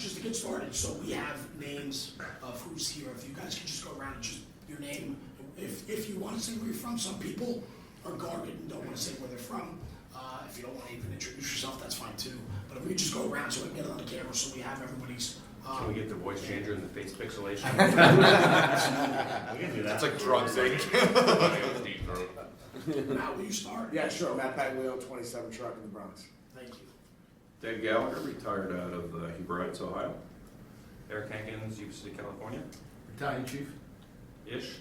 just to get started, so we have names of who's here. If you guys could just go around and just your name. If you want to say where you're from, some people are guarded and don't want to say where they're from. If you don't want to even introduce yourself, that's fine too. But if we just go around so we can get it on the camera, so we have everybody's. Can we get the voice changer and the face pixelation? We can do that. That's like drugs, eh? Matt, will you start? Yeah, sure. Matt Baglio, 27 truck in the Bronx. Thank you. Dave Gallagher, retired out of Heber Heights, Ohio. Eric Hankins, Yuba City, California. Battalion Chief. Ish.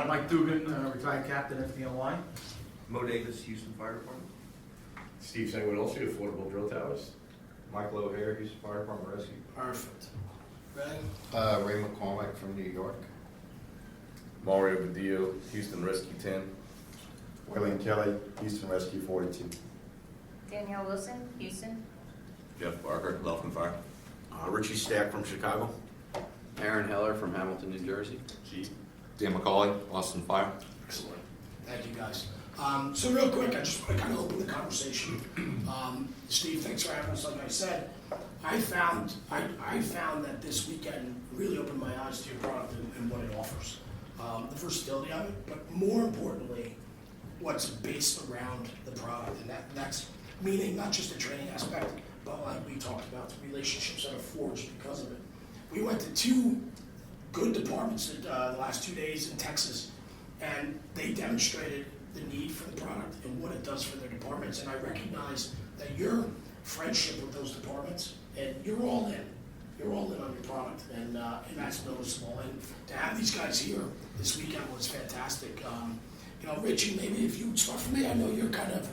Mike Dugan, retired captain, FDNY. Mo Davis, Houston Fire Department. Steve Sanguinolfi, Affordable Drill Towers. Michael O'Hare, Houston Fire Department Rescue. Perfect. Ray? Ray McCormick from New York. Mario Badillo, Houston Rescue 10. William Kelly, Houston Rescue 42. Danielle Wilson, Houston. Jeff Barker, Lufkin Fire. Richie Stack from Chicago. Aaron Heller from Hamilton, New Jersey. G. Dan McCauley, Austin Fire. Excellent. Thank you, guys. So real quick, I just want to kind of open the conversation. Steve, thanks for having us. Like I said, I found that this weekend really opened my eyes to your product and what it offers. The versatility of it, but more importantly, what's based around the product. And that's meaning not just the training aspect, but like we talked about, the relationships that are forged because of it. We went to two good departments the last 2 days in Texas, and they demonstrated the need for the product and what it does for their departments. And I recognize that your friendship with those departments, and you're all in. You're all in on your product, and that's noticeable. And to have these guys here this weekend was fantastic. Richie, maybe if you would start for me, I know you're kind of,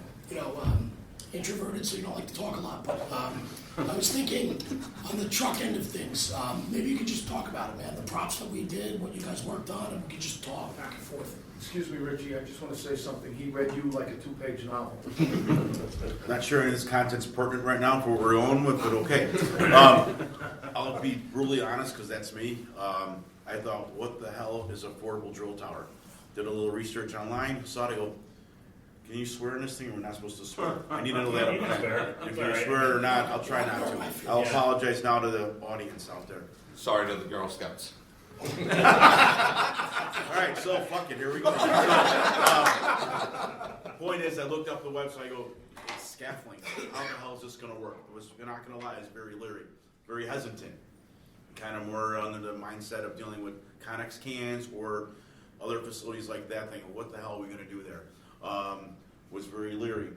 introverted, so you don't like to talk a lot, but I was thinking on the truck end of things, maybe you could just talk about it, man. The props that we did, what you guys worked on, and we could just talk back and forth. Excuse me, Richie, I just want to say something. He read you like a 2-page novel. Not sure any of this content's pertinent right now for what we're going with, but okay. I'll be brutally honest because that's me. I thought, what the hell is Affordable Drill Tower? Did a little research online, saw it, I go, can you swear in this thing? We're not supposed to swear. I need to know that. You can swear. If you swear or not, I'll try not to. I'll apologize now to the audience out there. Sorry to the Girl Scouts. All right, so fuck it, here we go. Point is, I looked up the website, I go, it's scaffolding. How the hell is this gonna work? I'm not gonna lie, I was very leery, very hesitant. Kind of more under the mindset of dealing with Connex cans or other facilities like that, thinking, what the hell are we gonna do there? Was very leery.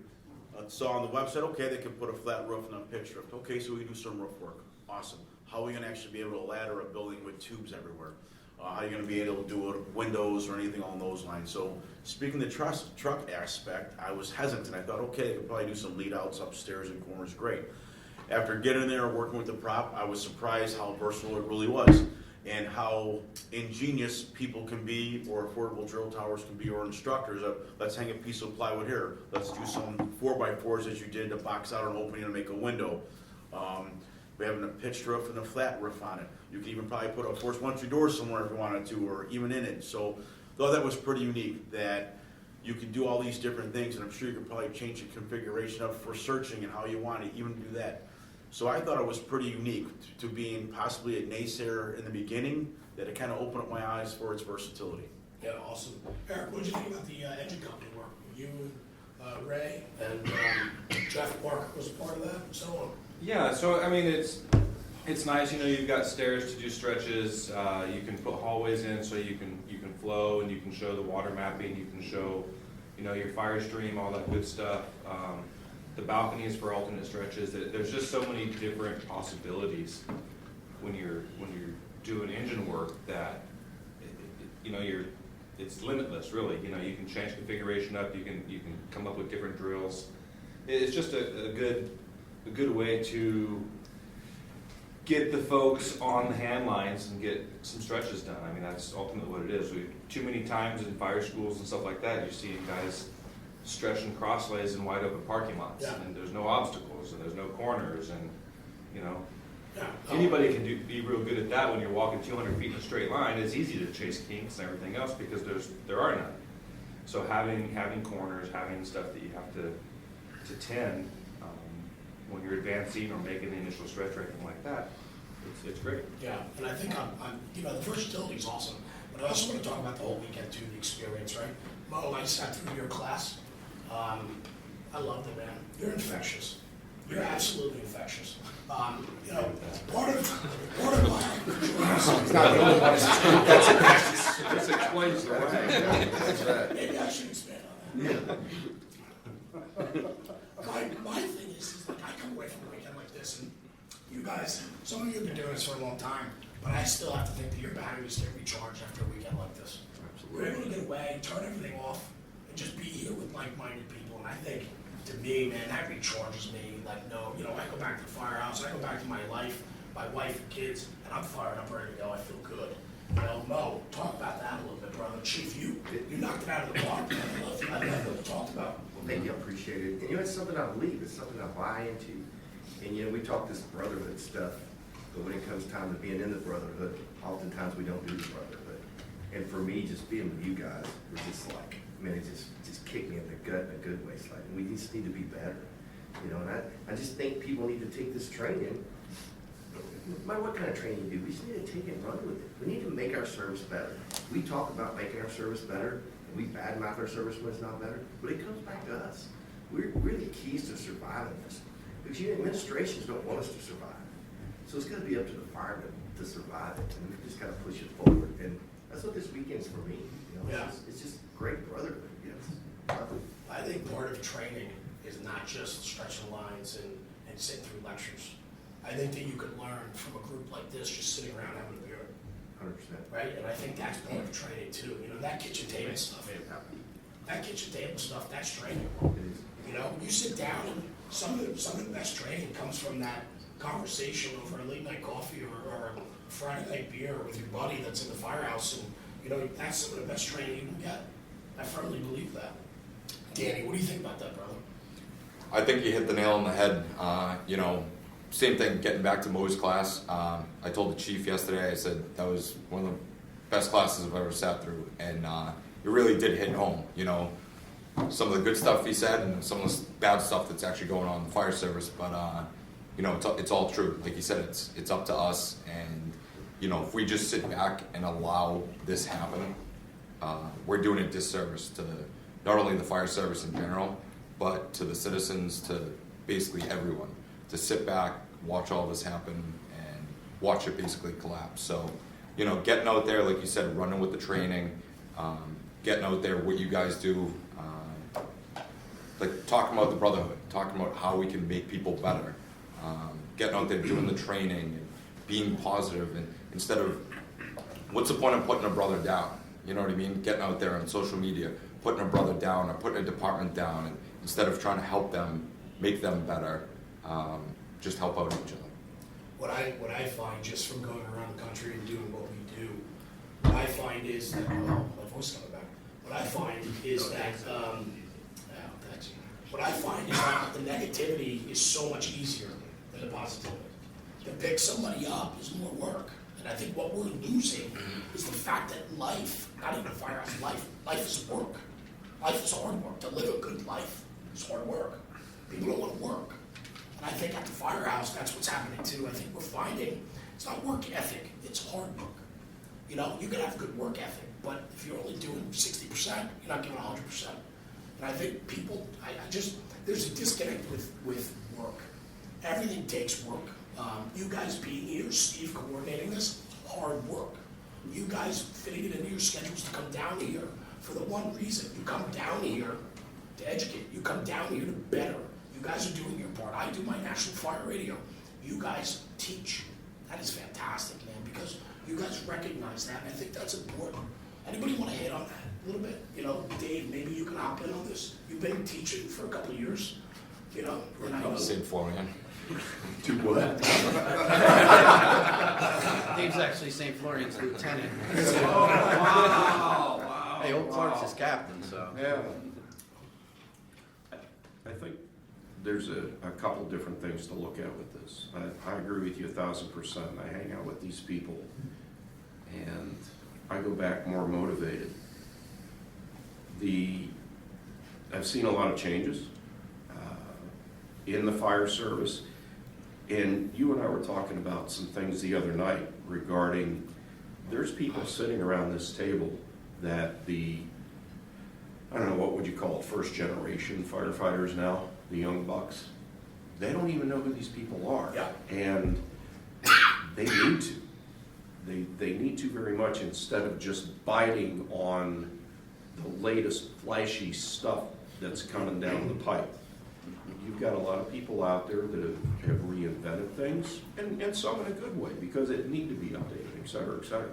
Saw on the website, okay, they can put a flat roof and a pitch roof. Okay, so we do some roof work. Awesome. How are we gonna actually be able to ladder a building with tubes everywhere? How are you gonna be able to do it with windows or anything along those lines? So speaking the truck aspect, I was hesitant. I thought, okay, they could probably do some lead outs upstairs and corners, great. After getting there and working with the prop, I was surprised how versatile it really was and how ingenious people can be, or affordable drill towers can be, or instructors of, let's hang a piece of plywood here, let's do some 4x4s as you did to box out an opening and make a window. We have a pitched roof and a flat roof on it. You can even probably put a force entry door somewhere if you wanted to, or even in it. So thought that was pretty unique, that you could do all these different things, and I'm sure you could probably change the configuration up for searching and how you want to even do that. So I thought it was pretty unique to being possibly a naysayer in the beginning, that it kind of opened up my eyes for its versatility. Yeah, awesome. Eric, what did you think about the engine company work? You, Ray, and Jeff Barker was a part of that, and so on. Yeah, so I mean, it's nice. You've got stairs to do stretches. You can put hallways in, so you can flow, and you can show the water mapping. You can show, your fire stream, all that good stuff. The balconies for alternate stretches. There's just so many different possibilities when you're doing engine work that it's limitless, really. You can change configuration up. You can come up with different drills. It's just a good way to get the folks on the hand lines and get some stretches done. I mean, that's ultimately what it is. Too many times in fire schools and stuff like that, you see guys stretching crosslays in wide open parking lots, yeah. And there's no obstacles, and there's no corners, and Yeah. anybody can be real good at that when you're walking 200 feet in a straight line. It's easy to chase kinks and everything else because there are none. So having corners, having stuff that you have to tend when you're advancing or making the initial stretch or anything like that, it's great. Yeah, and I think you know, the versatility is awesome, but I also want to talk about the whole weekend too, the experience, right? Mo, I sat through your class. I loved it, man. You're infectious. You're absolutely infectious. You know, part of my It's not the only one. This explains the way. maybe I should expand on that. My thing is like I come away from a weekend like this, and you guys, some of you have been doing this for a long time, but I still have to think that your batteries get recharged after a weekend like this. We're able to get away, turn everything off, and just be here with like-minded people. And I think, to me, man, that recharges me. Like, no, you know, I go back to the firehouse, I go back to my life, my wife and kids, and I'm fired up, ready to go. I feel good. You know, Mo, talk about that a little bit, brother. Chief, you knocked it out of the park, man. I love what you talked about. Well, thank you, I appreciate it. And you know, it's something I believe, it's something I buy into. And you know, we talk this brotherhood stuff, but when it comes time to being in the brotherhood, oftentimes we don't do the brotherhood. And for me, just being with you guys, was just like, man, it just kicked me in the gut in a good way. It's like, we just need to be better. You know, and I just think people need to take this training, no matter what kind of training you do, we just need to take it and run with it. We need to make our service better. We talk about making our service better, and we badmouth our service when it's not better, but it comes back to us. We're the keys to surviving this. Because you know, administrations don't want us to survive. So it's gonna be up to the firemen to survive it, and we just gotta push it forward. And that's what this weekend's for me. You know, Yeah. it's just great brotherhood. Yes. I think part of training is not just stretching lines and sitting through lectures. I think that you could learn from a group like this, just sitting around having a beer, 100%. right? And I think that's part of training too. You know, that kitchen table stuff. That kitchen table stuff, that's training. It is. You know, you sit down and some of the best training comes from that conversation over a late night coffee or a Friday night beer with your buddy that's in the firehouse, and you know, that's some of the best training you can get. I firmly believe that. Danny, what do you think about that, brother? I think you hit the nail on the head. You know, same thing, getting back to Mo's class. I told the chief yesterday, I said that was one of the best classes I've ever sat through, and it really did hit home. You know, some of the good stuff he said and some of the bad stuff that's actually going on in the fire service, but you know, it's all true. Like you said, it's up to us, and you know, if we just sit back and allow this happen, we're doing a disservice to not only the fire service in general, but to the citizens, to basically everyone, to sit back, watch all this happen, and watch it basically collapse. So, you know, getting out there, like you said, running with the training, getting out there, what you guys do, like talking about the brotherhood, talking about how we can make people better, getting out there, doing the training, and being positive, and instead of, what's the point of putting a brother down? You know what I mean? Getting out there on social media, putting a brother down or putting a department down, and instead of trying to help them, make them better, just help out each other. What I find just from going around the country and doing what we do, what I find is that, oh, my voice coming back. What I find is that, what I find is that the negativity is so much easier than the positivity. To pick somebody up is more work. And I think what we're losing is the fact that life, not even firehouse, life is work. Life is hard work. To live a good life is hard work. People don't want to work. And I think at the firehouse, that's what's happening too. I think we're finding it's not work ethic, it's hard work. You know, you can have good work ethic, but if you're only doing 60%, you're not giving 100%. And I think people, there's a disconnect with work. Everything takes work. You guys being here, Steve coordinating this, hard work. You guys fitting it into your schedules to come down here for the one reason. You come down here to educate. You come down here to better. You guys are doing your part. I do my National Fire Radio. You guys teach. That is fantastic, man, because you guys recognize that, and I think that's important. Anybody want to hit on that a little bit? You know, Dave, maybe you can hop in on this. You've been teaching for a couple of years, you know, and I know. St. Florian. To what? Dave's actually St. Florian's lieutenant. Oh, wow. Hey, Old Clark's his captain, so. Yeah. I think there's a couple different things to look at with this. I agree with you 1,000%. I hang out with these people, and I go back more motivated. I've seen a lot of changes. in the fire service. And you and I were talking about some things the other night regarding, there's people sitting around this table that I don't know, what would you call it, first generation firefighters now, the young bucks. They don't even know who these people are. Yeah. And they need to. They need to very much, instead of just biting on the latest flashy stuff that's coming down the pipe. You've got a lot of people out there that have reinvented things, and some in a good way, because it need to be updated, et cetera, et cetera.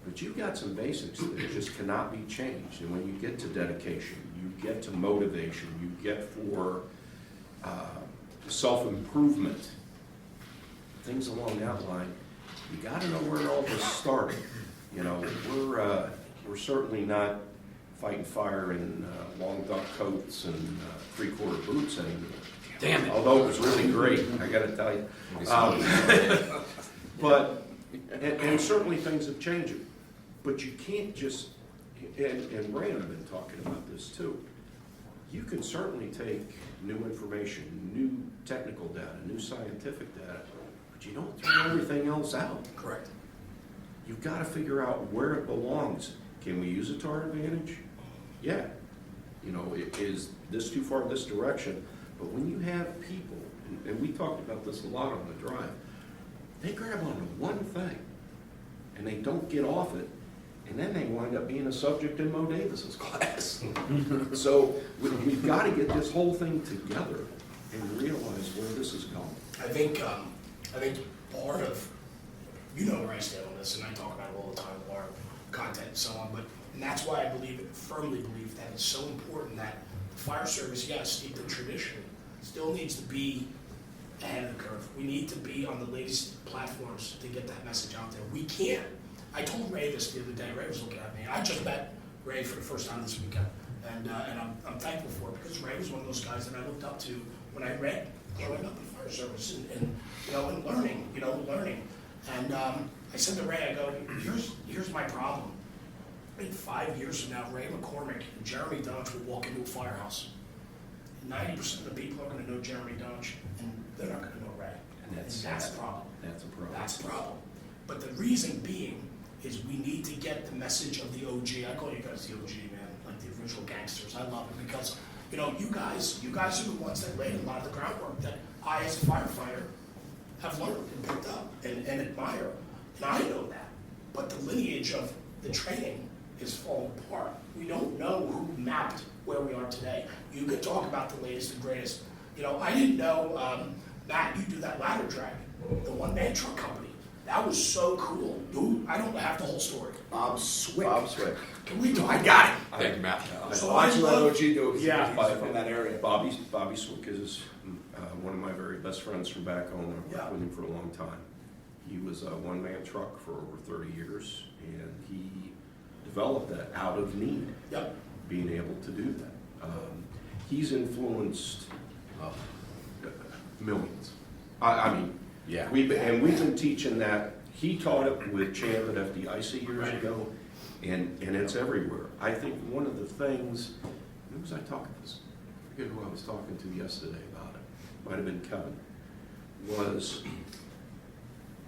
But you've got some basics that just cannot be changed. And when you get to dedication, you get to motivation, you get for self-improvement, things along that line, you gotta know where all this started. You know, we're certainly not fighting fire in long duck coats and three-quarter boots anymore. Damn it. Although it was really great, I gotta tell you. But, and certainly things have changed. But you can't just, and Ray and I have been talking about this too. You can certainly take new information, new technical data, new scientific data, but you don't throw everything else out. Correct. You've got to figure out where it belongs. Can we use it to our advantage? Yeah. You know, is this too far this direction? But when you have people, and we talked about this a lot on the drive, they grab onto one thing and they don't get off it, and then they wind up being a subject in Mo Davis's class. So we've got to get this whole thing together and realize where this is going. I think part of, you know where I stand on this, and I talk about it all the time with our content and so on, but, and that's why I firmly believe that it's so important that the fire service, yes, steeped in tradition, still needs to be ahead of the curve. We need to be on the latest platforms to get that message out there. We can't. I told Ray this the other day. Ray was looking at me. I just met Ray for the first time this weekend, and I'm thankful for it, because Ray was one of those guys that I looked up to when I read growing up in fire service and learning. And I said to Ray, I go, here's my problem. In 5 years from now, Ray McCormick and Jeremy Dunch will walk into a firehouse. 90% of the people are going to know Jeremy Dunch, and they're not going to know Ray. And that's the problem. That's a problem. That's the problem. But the reason being is we need to get the message of the OG. I call you guys the OG, man, like the original gangsters. I love it because, you guys are the ones that laid a lot of the groundwork that I, as a firefighter, have learned and picked up and admire. And I know that. But the lineage of the training is falling apart. We don't know who mapped where we are today. You could talk about the latest and greatest. I didn't know, Matt, you do that ladder drag, the one-man truck company. That was so cool. Dude, I don't have the whole story. Bob Swick. Can we do? I got it. Thank you, Matt. So I watched I that love- OG do it. Yeah. He's from that area. Bobby Swick is one of my very best friends from back home. I've Yeah. worked with him for a long time. He was a one-man truck for over 30 years, and he developed that out of need, Yep. being able to do that. He's influenced millions. I mean, Yeah. we've been teaching that. He taught it with Champ at FDIC years ago, and it's everywhere. I think one of the things, who was I talking to? I forget who I was talking to yesterday about it. Might have been Kevin. Was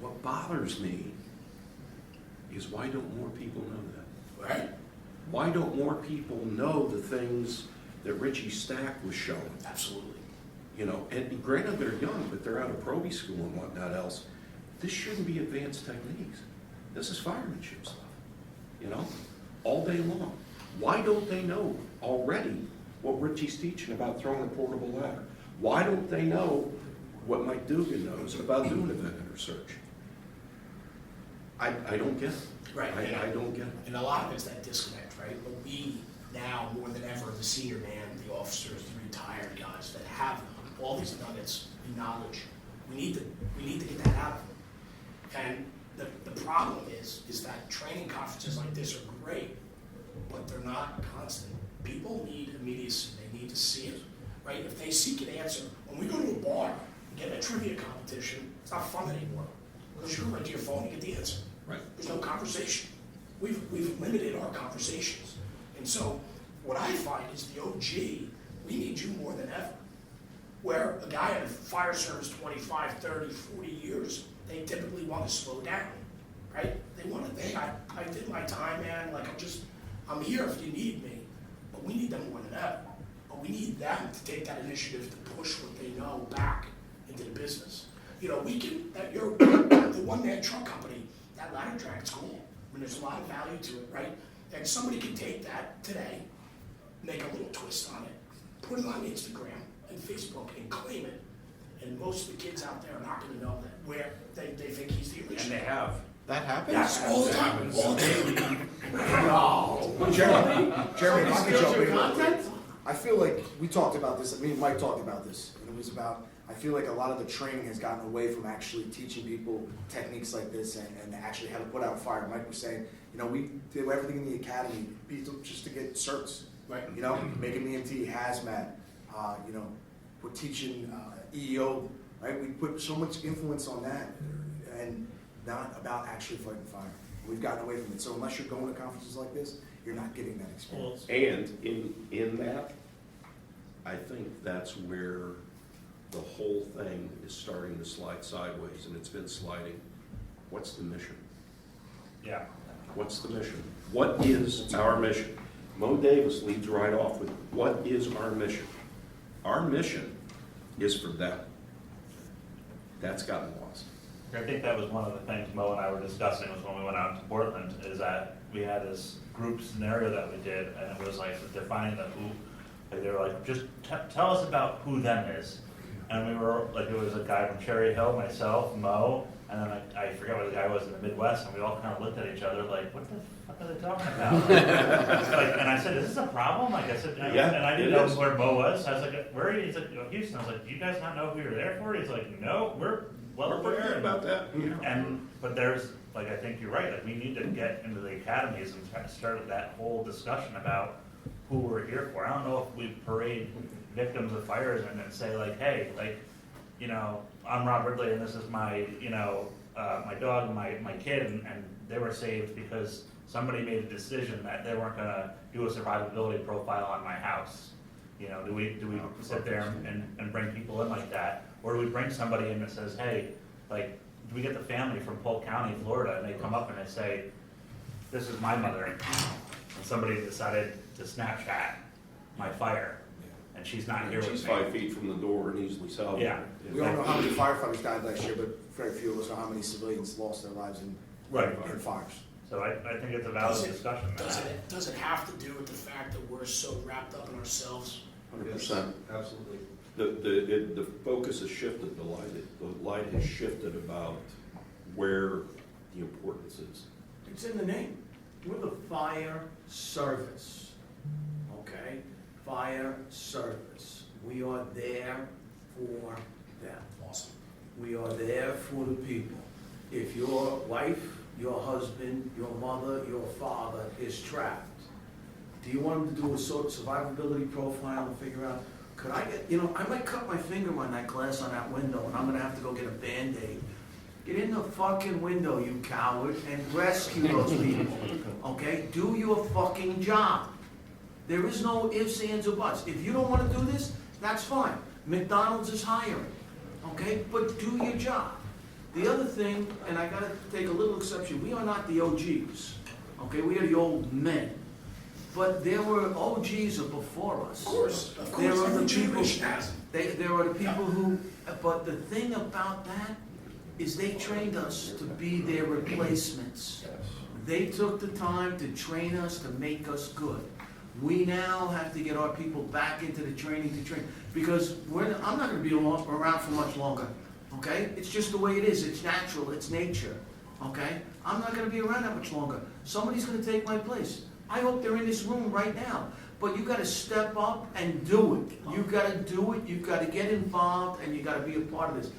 what bothers me is why don't more people know that? Right? Why don't more people know the things that Richie Stack was showing? Absolutely. And granted they're young, but they're out of probie school and whatnot else. This shouldn't be advanced techniques. This is firemanship stuff, all day long. Why don't they know already what Richie's teaching about throwing a portable ladder? Why don't they know what Mike Dugan knows about doing a vendor search? I don't get it. Right. I don't get it. And a lot of it's that disconnect, right? But we now, more than ever, the senior man, the officers, the retired guys that have all these nuggets and knowledge, we need to get that out of them. And the problem is that training conferences like this are great, but they're not constant. People need immediacy. They need to see it, right? If they seek an answer, when we go to a bar and get a trivia competition, it's not fun anymore. Because you go right to your phone and get the answer. Right. There's no conversation. We've limited our conversations. And so what I find is the OG, we need you more than ever. Where a guy in a fire service 25, 30, 40 years, they typically want to slow down, right? They want to, hey, I did my time, man, like I'm here if you need me, but we need them more than ever. But we need them to take that initiative to push what they know back into the business. You know, we can, the one-man truck company, that ladder track's cool. I mean, there's a lot of value to it, right? And somebody can take that today, make a little twist on it, put it on Instagram and Facebook and claim it. And most of the kids out there are not gonna know that where they think he's the original. And they have. That happens? Yes, all the time, all the time. No. Jeremy, if I could jump in. content? I feel like we talked about this, me and Mike talked about this, and it was about, I feel like a lot of the training has gotten away from actually teaching people techniques like this and actually how to put out a fire. Mike was saying, you know, we did everything in the academy just to get certs, Right. you know, making EMT, hazmat, you know, we're teaching EEO, right? We put so much influence on that and not about actually fighting fire. We've gotten away from it. So unless you're going to conferences like this, you're not getting that experience. And in that, I think that's where the whole thing is starting to slide sideways, and it's been sliding. What's the mission? Yeah. What's the mission? What is our mission? Mo Davis leads right off with, what is our mission? Our mission is for them. That's gotten lost. I think that was one of the things Mo and I were discussing was when we went out to Portland, is that we had this group scenario that we did, and it was like defining the who. Like they were like, just tell us about who them is. And we were like, it was a guy from Cherry Hill, myself, Mo, and then I forget what the guy was in the Midwest, and we all kind of looked at each other like, what the fuck are they talking about? Like, and I said, is this a problem? Like I said, Yeah, and I didn't it know is. where Mo was. I was like, where are you? He's like, Houston. I was like, do you guys not know who you're there for? He's like, no, we're well We're pretty aware. good about that. But there's, like, I think you're right, like, we need to get into the academies and try to start that whole discussion about who we're here for. I don't know if we parade victims of fires and then say like, hey, like, you know, I'm Rob Ridley and this is my, you know, my dog and my kid, and they were saved because somebody made a decision that they weren't gonna do a survivability profile on my house. You know, do we sit there and bring people in like that? Or do we bring somebody in that says, hey, like, do we get the family from Polk County, Florida, and they come up and they say, this is my mother, and somebody decided to Snapchat my fire, and she's not here with me. She's 5 feet from the door and easily salvageable. Yeah. We don't know how many firefighters died last year, but very few of us know how many civilians lost their lives in fires. So I think it's a valid discussion. Does it have to do with the fact that we're so wrapped up in ourselves? 100%. Absolutely. The focus has shifted, the light has shifted about where the importance is. It's in the name. We're the fire service, okay? Fire service. We are there for them. Awesome. We are there for the people. If your wife, your husband, your mother, your father is trapped, do you want them to do a sort of survivability profile and figure out, could I get, you know, I might cut my finger on that glass on that window and I'm gonna have to go get a Band-Aid. Get in the fucking window, you coward, and rescue those people, okay? Do your fucking job. There is no ifs, ands, or buts. If you don't wanna do this, that's fine. McDonald's is hiring, okay? But do your job. The other thing, and I gotta take a little exception, we are not the OGs, okay? We are the old men. But there were OGs before us. Of course, There are the every people, generation has them. there are the people who, but the thing about that is they trained us to be their replacements. They took the time to train us, to make us good. We now have to get our people back into the training to train, because I'm not gonna be around for much longer, okay? It's just the way it is, it's natural, it's nature, okay? I'm not gonna be around that much longer. Somebody's gonna take my place. I hope they're in this room right now. But you gotta step up and do it. You gotta do it, you gotta get involved, and you gotta be a part of this.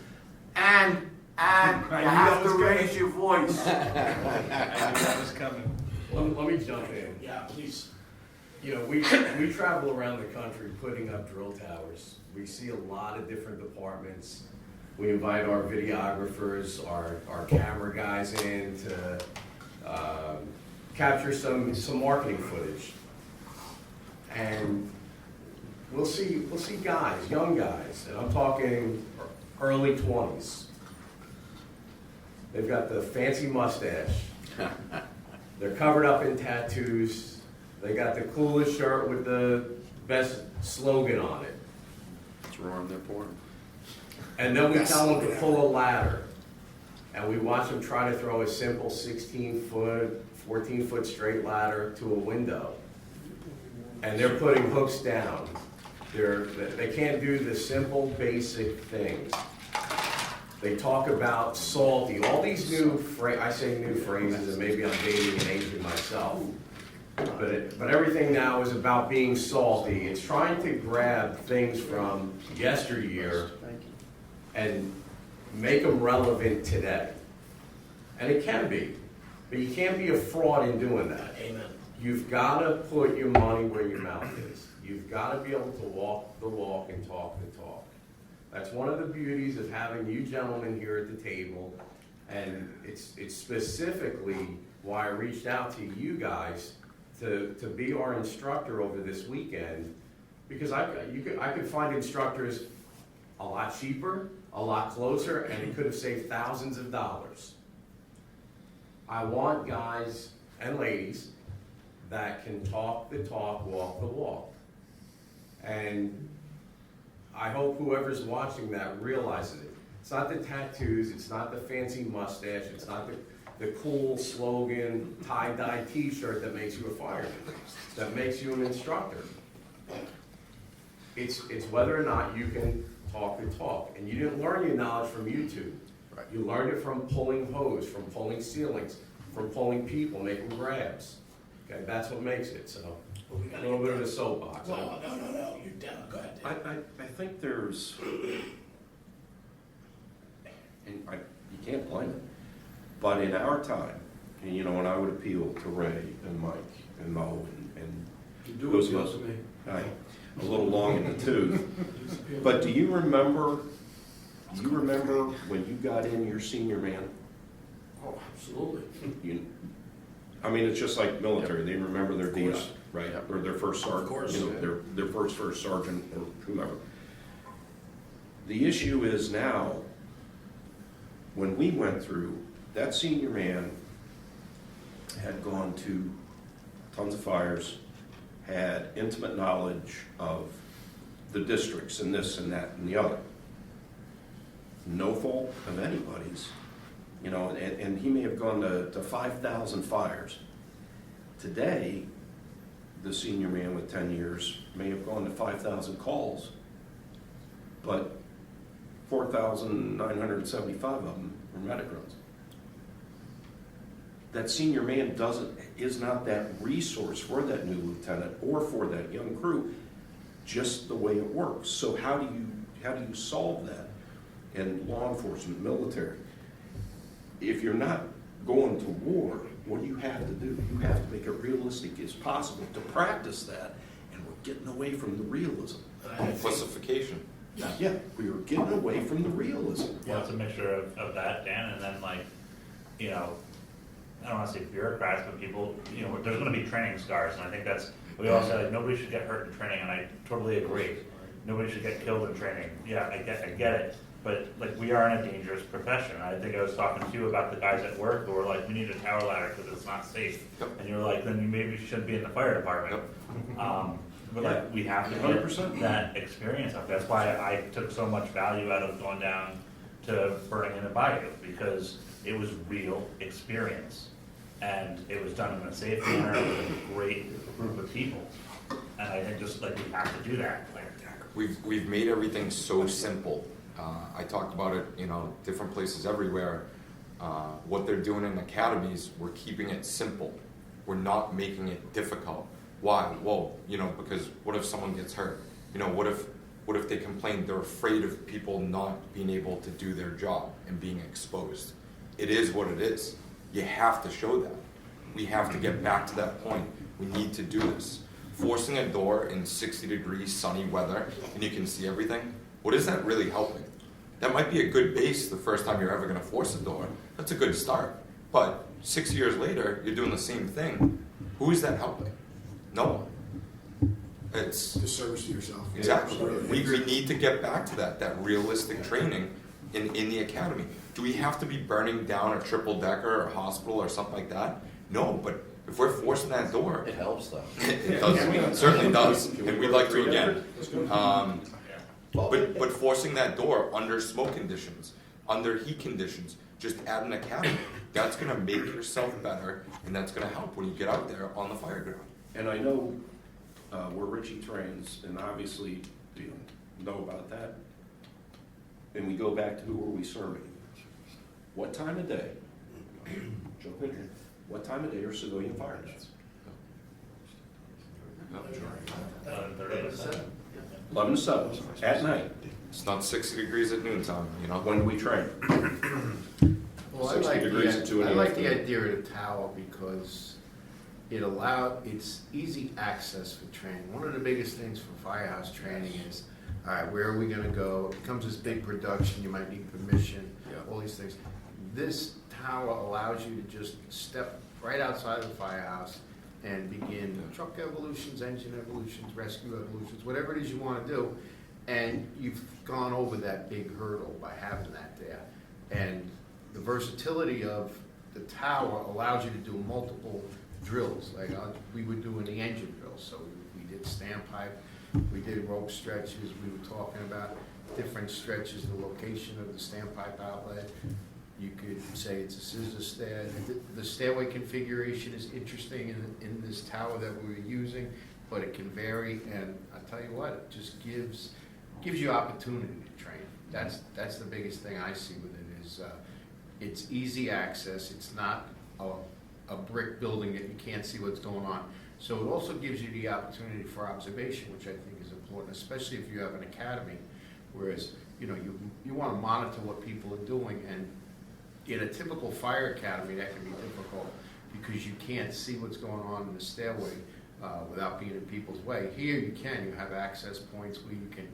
And you have to raise your voice. I knew that was coming. Let me jump in. Yeah, please. You know, we travel around the country putting up drill towers. We see a lot of different departments. We invite our videographers, our camera guys in to capture some marketing footage. And we'll see guys, young guys, and I'm talking early 20s. They've got the fancy mustache. They're covered up in tattoos. They got the coolest shirt with the best slogan on it. It's roaring their porn. And then we tell them to pull a ladder. And we watch them try to throw a simple 16-foot, 14-foot straight ladder to a window. And they're putting hooks down. They can't do the simple, basic things. They talk about salty, all these new, I say new phrases, and maybe I'm dating and aging myself. But everything now is about being salty. It's trying to grab things from yesteryear and make them relevant today. And it can be, but you can't be a fraud in doing that. Amen. You've got to put your money where your mouth is. You've got to be able to walk the walk and talk the talk. That's one of the beauties of having you gentlemen here at the table, and it's specifically why I reached out to you guys to be our instructor over this weekend, because I could find instructors a lot cheaper, a lot closer, and it could have saved thousands of dollars. I want guys and ladies that can talk the talk, walk the walk. And I hope whoever's watching that realizes it. It's not the tattoos, it's not the fancy mustache, it's not the cool slogan, tie-dye t-shirt that makes you a fireman, that makes you an instructor. It's whether or not you can talk the talk. And you didn't learn your knowledge from YouTube. Right. You learned it from pulling hose, from pulling ceilings, from pulling people, making grabs. Okay, that's what makes it, so. Well, we A gotta little get bit of that. a soapbox. Well, no, you're down, go ahead. Dave. I think there's, and you can't blame it, but in our time, and you know, and I would appeal to Ray and Mike and Mo and You do those it of us, to me. a little long in the tooth, but do you remember when you got in your senior man? Oh, absolutely. I mean, it's just like military, they remember their DI, right? Yep. Or their first sergeant, Of course. you know, their first sergeant or whomever. The issue is now, when we went through, that senior man had gone to tons of fires, had intimate knowledge of the districts and this and that and the other. No fault of anybody's. You know, and he may have gone to 5,000 fires. Today, the senior man with 10 years may have gone to 5,000 calls, but 4,975 of them were medic runs. That senior man is not that resource for that new lieutenant or for that young crew, just the way it works. So how do you solve that in law enforcement, military? If you're not going to war, what do you have to do? You have to make it realistic as possible to practice that, and we're getting away from the realism. Simplification. Yeah, we are getting away from the realism. Well, it's a mixture of that, Dan, and then like, you know, I don't want to say bureaucrats, but people, you know, there's going to be training scars, and I think that's, we all say like nobody should get hurt in training, and I totally agree. Nobody should get killed in training. Yeah, I get it. But like, we are in a dangerous profession. I think I was talking to you about the guys at work who were like, we need a tower ladder because it's not safe. Yep. And you're like, then you maybe shouldn't be in the fire department. But like, we have to get 100%. that experience up. That's why I took so much value out of going down to Burning in a Bayou, because it was real experience. And it was done in a safe manner with a great group of people. And I think just like, we have to do that. Like, We've made everything so simple. I talked about it, you know, different places everywhere. What they're doing in academies, we're keeping it simple. We're not making it difficult. Why? Well, you know, because what if someone gets hurt? You know, what if they complain? They're afraid of people not being able to do their job and being exposed. It is what it is. You have to show that. We have to get back to that point. We need to do this. Forcing a door in 60-degree sunny weather and you can see everything, what is that really helping? That might be a good base the first time you're ever going to force a door. That's a good start. But 6 years later, you're doing the same thing. Who is that helping? No one. It's Disservice to yourself. exactly. Yeah. We need to get back to that realistic training in the academy. Do we have to be burning down a triple decker or a hospital or something like that? No, but if we're forcing that door, It helps though. it does, it certainly does, and we'd like to again. But forcing that door under smoke conditions, under heat conditions, just add an academy. That's gonna make yourself better, and that's gonna help when you get out there on the fire ground. And I know where Richie trains, and obviously, you know about that. And we go back to who are we serving? What time of day? Jump in here. What time of day are civilian fires? 11 to 7, at night. It's not 60 degrees at noontime, you know? When do we train? Well, 60 degrees at 2 in I the like the afternoon. idea of the tower because it's easy access for training. One of the biggest things for firehouse training is, all right, where are we gonna go? It becomes this big production, you might need permission, all these things. This tower allows you to just step right outside of the firehouse and begin truck evolutions, engine evolutions, rescue evolutions, whatever it is you wanna do. And you've gone over that big hurdle by having that there. And the versatility of the tower allows you to do multiple drills, like we were doing the engine drills, so we did standpipe, we did rope stretches, we were talking about different stretches, the location of the standpipe outlet. You could say it's a scissor stair. The stairway configuration is interesting in this tower that we were using, but it can vary, and I tell you what, it just gives you opportunity to train. That's the biggest thing I see with it is it's easy access. It's not a brick building that you can't see what's going on. So it also gives you the opportunity for observation, which I think is important, especially if you have an academy. Whereas, you know, you want to monitor what people are doing, and in a typical fire academy, that can be difficult because you can't see what's going on in the stairway without being in people's way. Here you can. You have access points where you can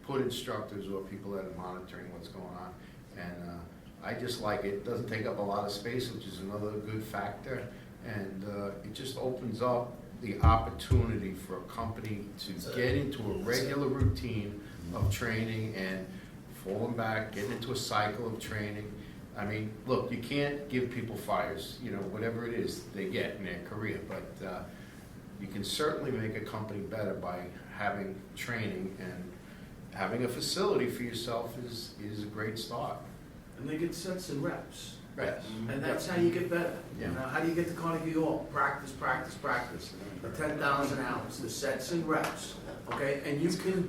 put instructors or people that are monitoring what's going on. And I just like it. It doesn't take up a lot of space, which is another good factor. And it just opens up the opportunity for a company to get into a regular routine of training and falling back, getting into a cycle of training. I mean, look, you can't give people fires, you know, whatever it is they get in their career, but you can certainly make a company better by having training, and having a facility for yourself is a great start. And they get sets and reps. Right. And that's how you get better. Yeah. You know, how do you get to Carnegie Hall? Practice, practice, practice. The 10,000 hours, the sets and reps, okay? And you can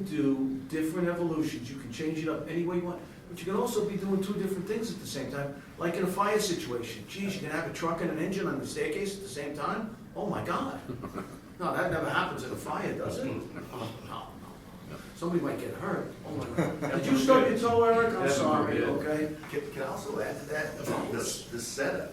do different evolutions. You can change it up any way you want. But you can also be doing two different things at the same time, like in a fire situation. Geez, you can have a truck and an engine on the staircase at the same time? Oh my God. No, that never happens in a fire, does it? Oh, no. Somebody might get hurt. Oh my God. Did you stub your toe, Eric? I'm sorry, okay? Can I also add to that, the setup?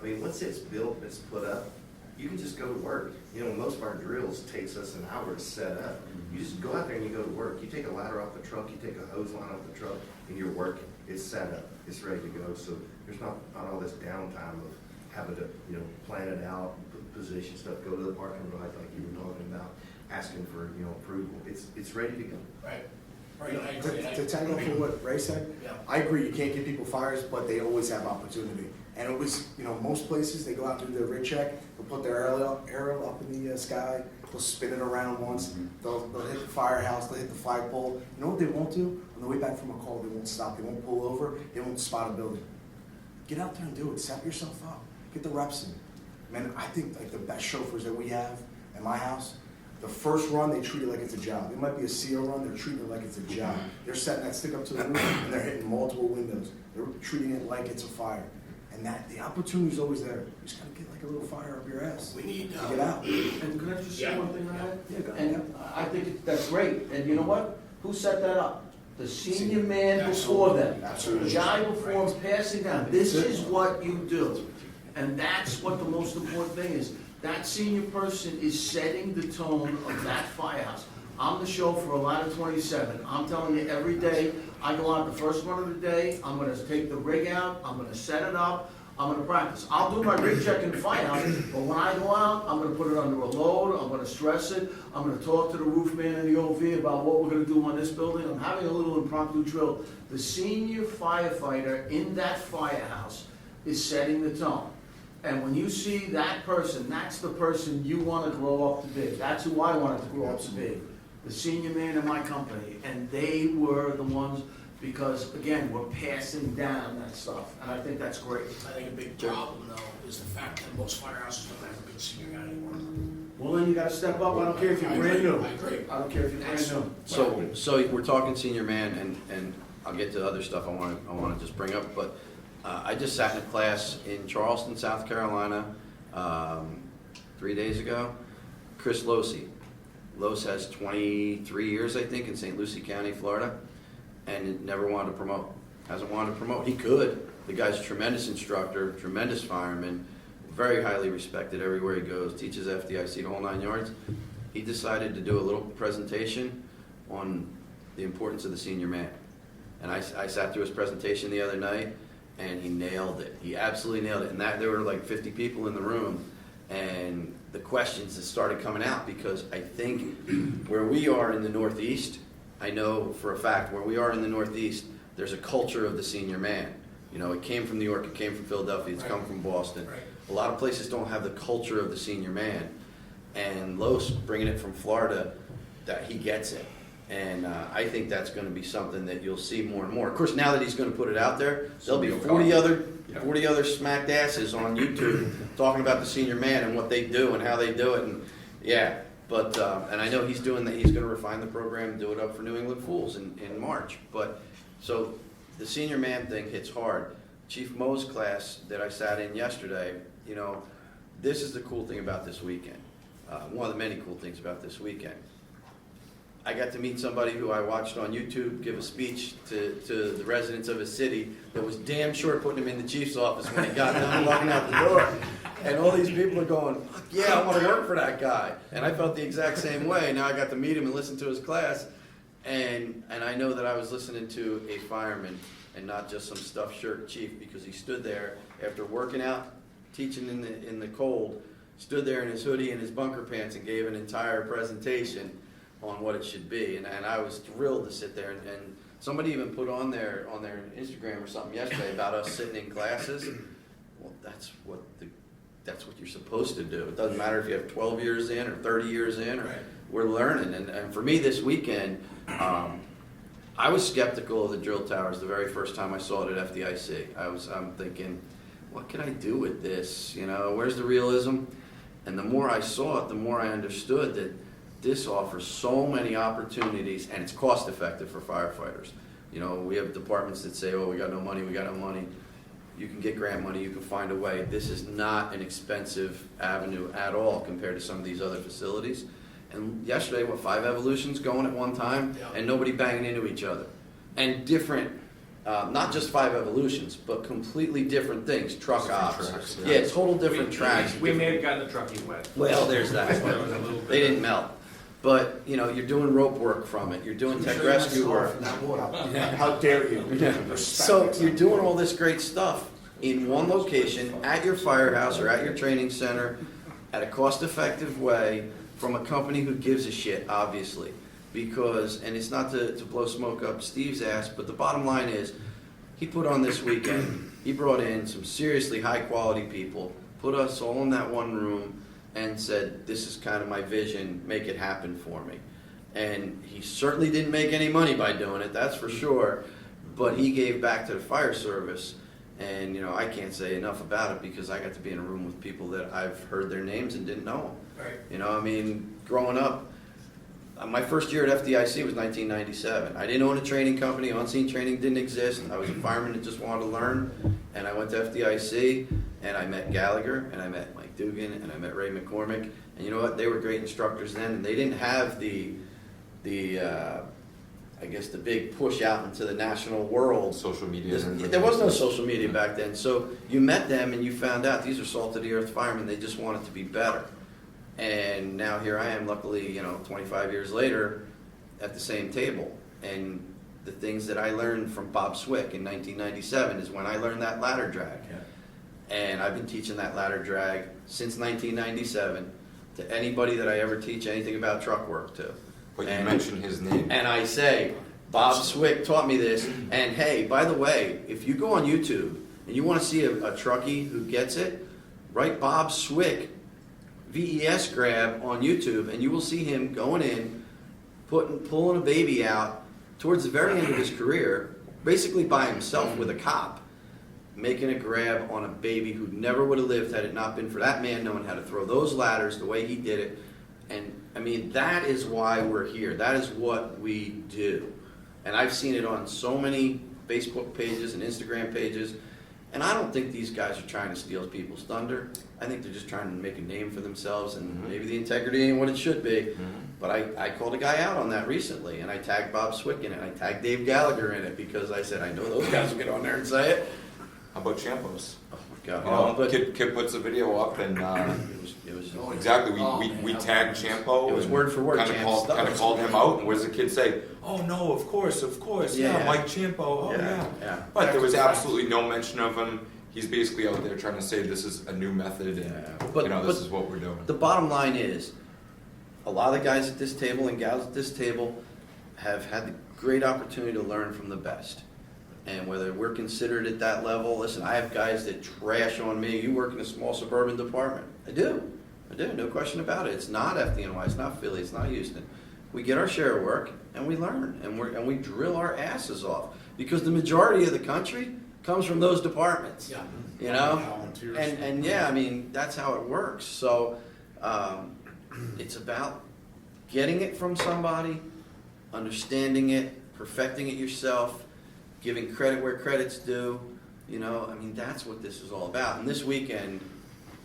I mean, once it's built, it's put up, you can just go to work. You know, most of our drills takes us an hour to set up. You just go out there and you go to work. You take a ladder off the truck, you take a hose line off the truck, and you're working. It's set up, it's ready to go. So there's not all this downtime of having to, you know, plan it out, position stuff, go to the parking lot like you were talking about, asking for, you know, approval. It's ready to go. Right. Right, I agree. To tag on for what Ray said, Yeah. I agree, you can't give people fires, but they always have opportunity. And it was, you know, most places, they go out and do their rig check, they'll put their arrow up in the sky, they'll spin it around once, they'll hit the firehouse, they'll hit the flagpole. You know what they won't do? On the way back from a call, they won't stop, they won't pull over, they won't spot a building. Get out there and do it, set yourself up, get the reps in. Man, I think like the best chauffeurs that we have at my house, the first run, they treat it like it's a job. It might be a CO run, they're treating it like it's a job. They're setting that stick up to the roof and they're hitting multiple windows. They're treating it like it's a fire. And that the opportunity is always there. You just gotta get like a little fire up your ass. We need to get out. And can I just say one thing on that? Yeah, go ahead. And I think that's great. And you know what? Who set that up? The senior man before them. Absolutely. The guy before him passing down. This is what you do. And that's what the most important thing is. That senior person is setting the tone of that firehouse. I'm the chauffeur of Ladder 27. I'm telling you, every day, I go out the first one of the day, I'm gonna take the rig out, I'm gonna set it up, I'm gonna practice. I'll do my rig check in the firehouse, but when I go out, I'm gonna put it under a load, I'm gonna stress it, I'm gonna talk to the roof man in the OV about what we're gonna do on this building. I'm having a little impromptu drill. The senior firefighter in that firehouse is setting the tone. And when you see that person, that's the person you wanna grow up to be. That's who I wanted to grow up to be. The senior man in my company, and they were the ones, because again, we're passing down that stuff, and I think that's great. I think a big problem though is the fact that most firehouses don't have a good senior guy anymore. Well, then you gotta step up, I don't care if you're brand new. I agree. I don't care if you're brand new. So we're talking senior man, and I'll get to other stuff I wanna just bring up, but I just sat in a class in Charleston, South Carolina, 3 days ago. Chris Losey. Los has 23 years, I think, in St. Lucie County, Florida, and never wanted to promote. Hasn't wanted to promote. He could. The guy's a tremendous instructor, tremendous fireman, very highly respected everywhere he goes, teaches FDIC the whole 9 yards. He decided to do a little presentation on the importance of the senior man. And I sat through his presentation the other night, and he nailed it. He absolutely nailed it. And there were like 50 people in the room, and the questions that started coming out, because I think where we are in the Northeast, I know for a fact where we are in the Northeast, there's a culture of the senior man. You know, it came from New York, it came from Philadelphia, it's come from Boston. Right. A lot of places don't have the culture of the senior man. And Los, bringing it from Florida, that he gets it. And I think that's going to be something that you'll see more and more. Of course, now that he's going to put it out there, there'll be 40 other smacked asses on YouTube talking about the senior man and what they do and how they do it. And yeah, but and I know he's doing that. He's going to refine the program and do it up for New England Fools in March. But so the senior man thing hits hard. Chief Mo's class that I sat in yesterday, you know, this is the cool thing about this weekend. One of the many cool things about this weekend. I got to meet somebody who I watched on YouTube give a speech to the residents of a city that was damn sure putting him in the chief's office when he got done walking out the door. And all these people are going, fuck yeah, I want to work for that guy. And I felt the exact same way. Now I got to meet him and listen to his class. And I know that I was listening to a fireman and not just some stuffed shirt chief, because he stood there after working out, teaching in the cold, stood there in his hoodie and his bunker pants and gave an entire presentation on what it should be, and I was thrilled to sit there, and somebody even put on their Instagram or something yesterday about us sitting in classes. Well, that's what you're supposed to do. It doesn't matter if you have 12 years in or 30 years in, or we're learning. And for me this weekend, I was skeptical of the drill towers the very first time I saw it at FDIC. I'm thinking, what can I do with this? You know, where's the realism? And the more I saw it, the more I understood that this offers so many opportunities, and it's cost effective for firefighters. You know, we have departments that say, oh, we got no money. You can get grant money, you can find a way. This is not an expensive avenue at all compared to some of these other facilities. And yesterday, 5 evolutions going at one time, and nobody banging into each other. And different, not just 5 evolutions, but completely different things. Truck ops. Tracks, yeah, total different tracks. We may have gotten the trucking wet. Well, there's that. They didn't melt. But, you know, you're doing rope work from it. You're doing tech rescue work. How dare you? So you're doing all this great stuff in one location, at your firehouse or at your training center, at a cost-effective way, from a company who gives a shit, obviously. Because, and it's not to blow smoke up Steve's ass, but the bottom line is, he put on this weekend, he brought in some seriously high-quality people, put us all in that one room, and said, this is kind of my vision, make it happen for me. And he certainly didn't make any money by doing it, that's for sure, but he gave back to the fire service. And, you know, I can't say enough about it, because I got to be in a room with people that I've heard their names and didn't know them. Right. You know, I mean, growing up, my first year at FDIC was 1997. I didn't own a training company. On-scene training didn't exist. I was a fireman that just wanted to learn. And I went to FDIC, and I met Gallagher, and I met Mike Dugan, and I met Ray McCormick. And you know what? They were great instructors then, and they didn't have the I guess the big push out into the national world. Social media. There was no social media back then. So you met them and you found out these are salt of the earth firemen. They just wanted to be better. And now here I am, luckily, you know, 25 years later, at the same table. And the things that I learned from Bob Swick in 1997 is when I learned that ladder drag. Yeah. And I've been teaching that ladder drag since 1997 to anybody that I ever teach anything about truck work to. But you mentioned his name. And I say, Bob Swick taught me this. And hey, by the way, if you go on YouTube and you want to see a truckie who gets it, write Bob Swick VES grab on YouTube, and you will see him going in, pulling a baby out towards the very end of his career, basically by himself with a cop, making a grab on a baby who never would have lived had it not been for that man knowing how to throw those ladders the way he did it. And I mean, that is why we're here. That is what we do. And I've seen it on so many Facebook pages and Instagram pages. And I don't think these guys are trying to steal people's thunder. I think they're just trying to make a name for themselves, and maybe the integrity ain't what it should be. But I called a guy out on that recently, and I tagged Bob Swick in it. I tagged Dave Gallagher in it because I said, I know those guys will get on there and say it. How about Champos? Oh my God. You know, Kid puts a video up, and it was exactly, we tagged Champo. It was word for word. Kind of called him out, and what does the kid say? Oh no, of course, yeah, Mike Champo, oh yeah. But there was absolutely no mention of him. He's basically out there trying to say this is a new method, and this is what we're doing. The bottom line is, a lot of the guys at this table and gals at this table have had the great opportunity to learn from the best. And whether we're considered at that level, listen, I have guys that trash on me. You work in a small suburban department. I do, no question about it. It's not FDNY, it's not Philly, it's not Houston. We get our share of work, and we learn, and we drill our asses off. Because the majority of the country comes from those departments. Yeah. You know? And yeah, I mean, that's how it works. So it's about getting it from somebody, understanding it, perfecting it yourself, giving credit where credit's due. You know, I mean, that's what this is all about. And this weekend,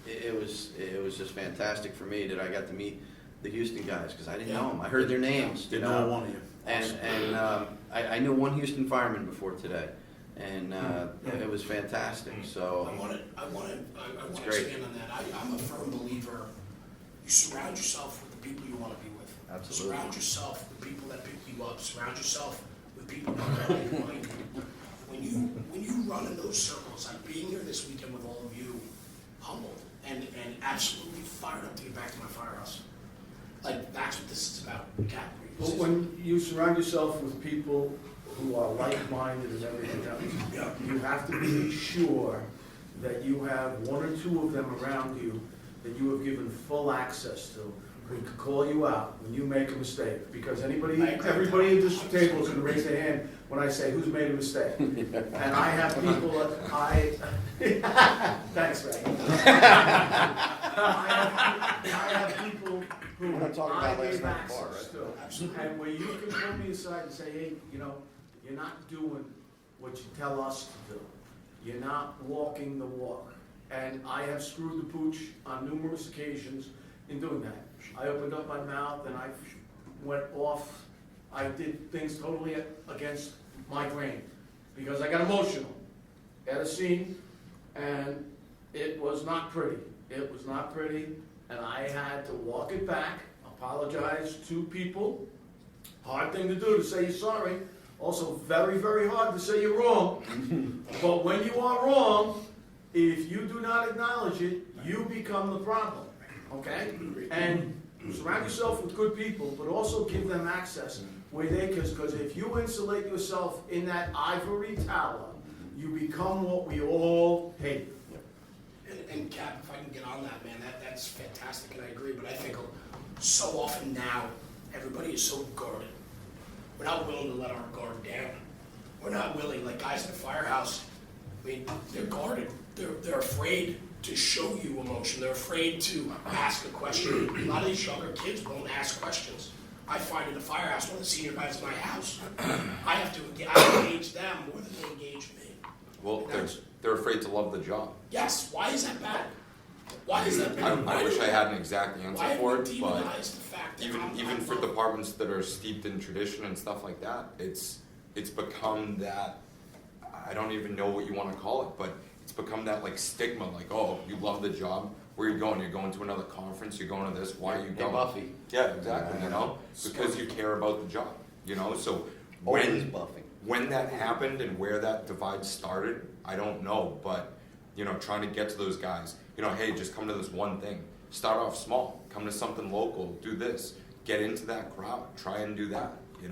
it was just fantastic for me that I got to meet the Houston guys, because I didn't know them. I heard their names. Didn't know one of you. And I knew one Houston fireman before today, and it was fantastic. So I want to great. expand on that. I'm a firm believer. You surround yourself with the people you want to be with. Absolutely. Surround yourself with people that pick you up. Surround yourself with people that are like-minded. When you run in those circles, like being here this weekend with all of you, humbled and absolutely fired up to get back to my firehouse. Like, that's what this is about, Cap. But when you surround yourself with people who are like-minded and everything else, you have to be sure that you have one or two of them around you that you have given full access to, who can call you out when you make a mistake. Because everybody at this table is going to raise their hand when I say, who's made a mistake? And I have people thanks, Ray. I have people who We're not talking about I last gave night at the bar, access to. And where you can pull me aside and say, hey, you know, you're not doing what you tell us to do. You're not walking the walk. And I have screwed the pooch on numerous occasions in doing that. I opened up my mouth and I went off. I did things totally against my grain because I got emotional at a scene, and it was not pretty. It was not pretty, and I had to walk it back, apologize to people. Hard thing to do to say you're sorry. Also very, very hard to say you're wrong. But when you are wrong, if you do not acknowledge it, you become the problem. Okay? And surround yourself with good people, but also give them access where they can, because if you insulate yourself in that ivory tower, you become what we all hate. And Cap, if I can get on that, man, that's fantastic, and I agree. But I think so often now, everybody is so guarded. We're not willing to let our guard down. We're not willing, like guys in the firehouse, I mean, they're guarded. They're afraid to show you emotion. They're afraid to ask a question. A lot of these younger kids won't ask questions. I find in the firehouse, one of the senior guys in my house, I have to engage them more than they engage me. Well, they're afraid to love the job. Yes, why is that bad? Why is that bad? I wish I had an exact answer for it, but the fact that even for departments that are steeped in tradition and stuff like that, it's become that, I don't even know what you want to call it, but it's become that like stigma, like, oh, you love the job, where are you going? You're going to another conference, you're going to this, why are you going? Buffy. Yeah, exactly, you know, because you care about the job, you know, so when that happened and where that divide started, I don't know, but trying to get to those guys. Hey, just come to this one thing. Start off small. Come to something local. Do this. Get into that crowd. Try and do that. It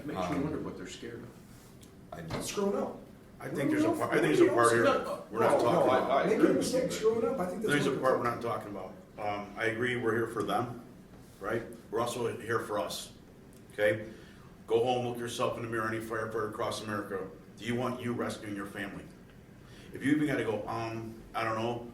makes you wonder what they're scared of. Screwing up. I think there's a part here we're not talking about. Making a mistake, screwing up, I think that's. There's a what part we're not talking about. I agree, we're here for them, right? We're also here for us, okay? Go home, look yourself in the mirror, any firefighter across America. Do you want you rescuing your family? If you even gotta go, I don't know,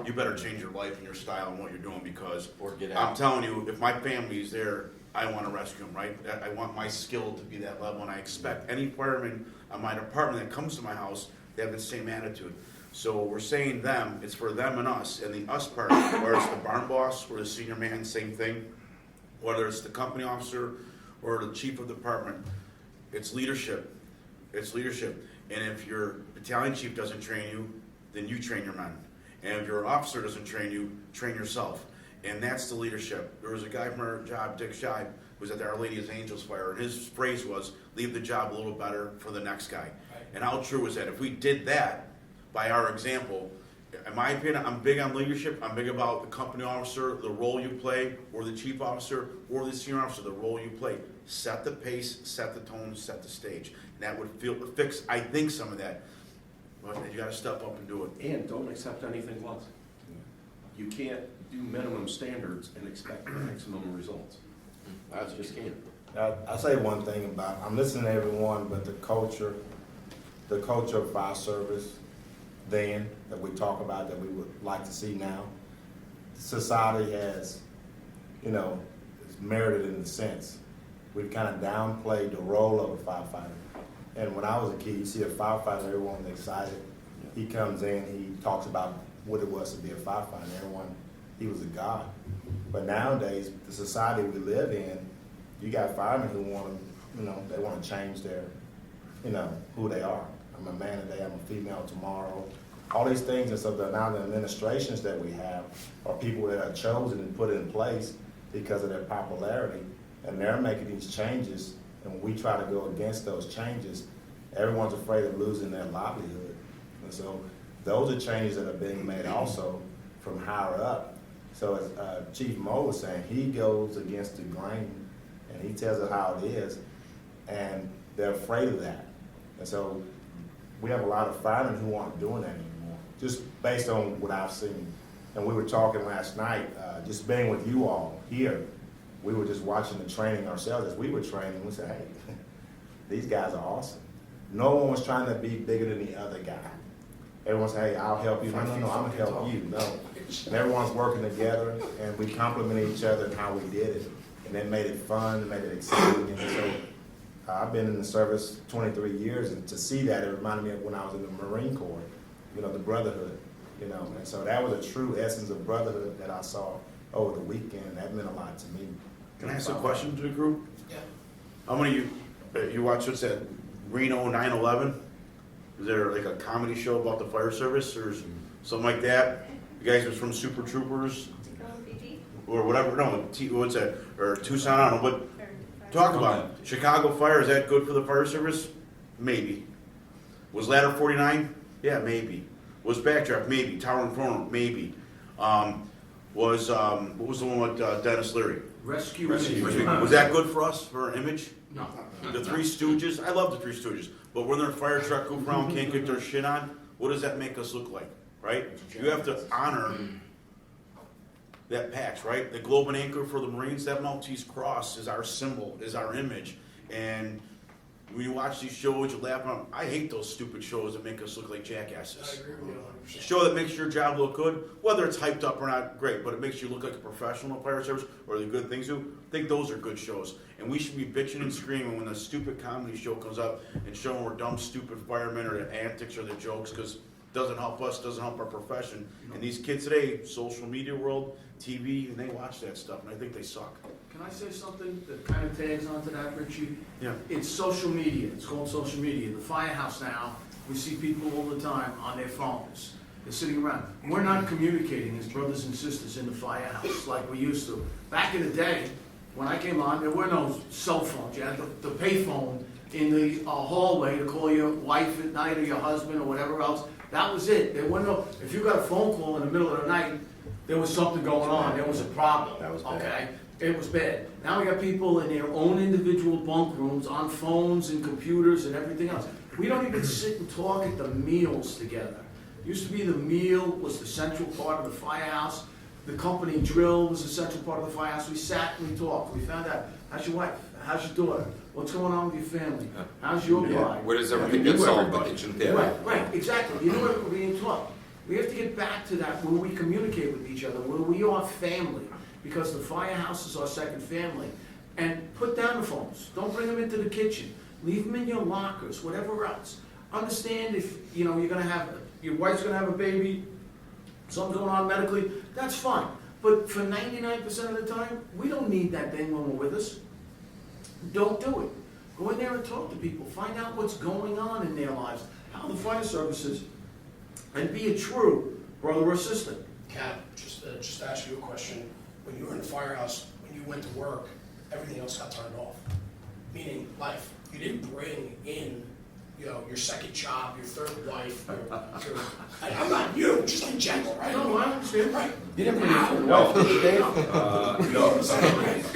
you better change your life and your style and what you're doing, because Or get out. I'm telling you, if my family's there, I wanna rescue them, right? I want my skill to be that level, and I expect any fireman on my department that comes to my house to have the same attitude. So we're saying them, it's for them and us, and the us part, whether it's the barn boss or the senior man, same thing. Whether it's the company officer or the chief of the department, it's leadership. It's leadership. And if your battalion chief doesn't train you, then you train your men. And if your officer doesn't train you, train yourself. And that's the leadership. There was a guy from our job, Dick Scheib, who was at the Our Lady of Angels Fire, and his phrase was, leave the job a little better for the next guy. And how true is that? If we did that, by our example, in my opinion, I'm big on leadership. I'm big about the company officer, the role you play, or the chief officer, or the senior officer, the role you play. Set the pace, set the tone, set the stage. And that would fix, I think, some of that. But you gotta step up and do it. And don't accept anything less. You can't do minimum standards and expect maximum results. I Just can't. I say one thing about, I'm listening to everyone, but the culture of fire service then, that we talk about, that we would like to see now, society has, is merited in the sense. We've kind of downplayed the role of a firefighter. And when I was a kid, you see a firefighter, everyone was excited. He comes in, he talks about what it was to be a firefighter. Everyone, he was a god. But nowadays, the society we live in, you got firemen who want to, they want to change their, who they are. I'm a man today, I'm a female tomorrow. All these things, and so now the administrations that we have are people that are chosen and put in place because of their popularity, and they're making these changes, and when we try to go against those changes, everyone's afraid of losing their livelihood. And so those are changes that are being made also from higher up. So as Chief Mo was saying, he goes against the grain, and he tells it how it is, and they're afraid of that. And so we have a lot of firemen who aren't doing that anymore, just based on what I've seen. And we were talking last night, just being with you all here, we were just watching the training ourselves. As we were training, we said, hey, these guys are awesome. No one was trying to be bigger than the other guy. Everyone said, hey, I'll help you. No, I'm gonna help you. No. And everyone's working together, and we compliment each other and how we did it. And that made it fun, made it exciting. And so I've been in the service 23 years, and to see that, it reminded me of when I was in the Marine Corps, the brotherhood, and so that was a true essence of brotherhood that I saw over the weekend. That meant a lot to me. Can I ask a question to the group? Yeah. How many of you watch what's that, Reno 9/11? Is there like a comedy show about the fire service or something like that? You guys was from Super Troopers or whatever, no, what's that, or Tucson, I don't know, but talk about it. Chicago Fire, is that good for the fire service? Maybe. Was Ladder 49? Yeah, maybe. Was Backdraft? Maybe. Tower Inferno? Maybe. What was the one with Dennis Leary? Rescue. Was that good for us, for our image? No. The Three Stooges, I love the Three Stooges, but when their fire truck goes around, can't get their shit on, what does that make us look like, right? You have to honor that patch, right? The globe and anchor for the Marines, that Maltese cross is our symbol, is our image. And when you watch these shows, you laugh at them. I hate those stupid shows that make us look like jackasses. I agree with you 100%. A show that makes your job look good, whether it's hyped up or not, great, but it makes you look like a professional fire service or the good things you do. I think those are good shows. And we should be bitching and screaming when the stupid comedy show comes up and showing we're dumb, stupid firemen or the antics or the jokes, because it doesn't help us, doesn't help our profession. And these kids today, social media world, TV, and they watch that stuff, and I think they suck. Can I say something that kind of tags onto that, Richie? Yeah. It's social media. It's called social media. The firehouse now, we see people all the time on their phones. They're sitting around. We're not communicating as brothers and sisters in the firehouse like we used to. Back in the day, when I came on, there were no cell phones. You had the pay phone in the hallway to call your wife at night or your husband or whatever else. That was it. There wasn't no, if you got a phone call in the middle of the night, there was something going on, there was a problem. That was bad. Okay? It was bad. Now we got people in their own individual bunk rooms, on phones and computers and everything else. We don't even sit and talk at the meals together. Used to be the meal was the central part of the firehouse. The company drill was the central part of the firehouse. We sat and we talked. We found out, how's your wife? How's your daughter? What's going on with your family? How's your bride? Where does everything get solved? The kitchen table. Right, exactly. You know what we're being taught? We have to get back to that where we communicate with each other, where we are family, because the firehouse is our second family. And put down the phones. Don't bring them into the kitchen. Leave them in your lockers, whatever else. Understand if, you're gonna have, your wife's gonna have a baby, something's going on medically, that's fine. But for 99% of the time, we don't need that thing when we're with us. Don't do it. Go in there and talk to people. Find out what's going on in their lives, how the fire service is, and be a true brother or sister. Kat, just to ask you a question. When you were in the firehouse, when you went to work, everything else got turned off. Meaning life. You didn't bring in, your second job, your third wife, I'm not you, just in general, right? No, I understand. Right. You didn't bring your third wife, did you, Dave? No.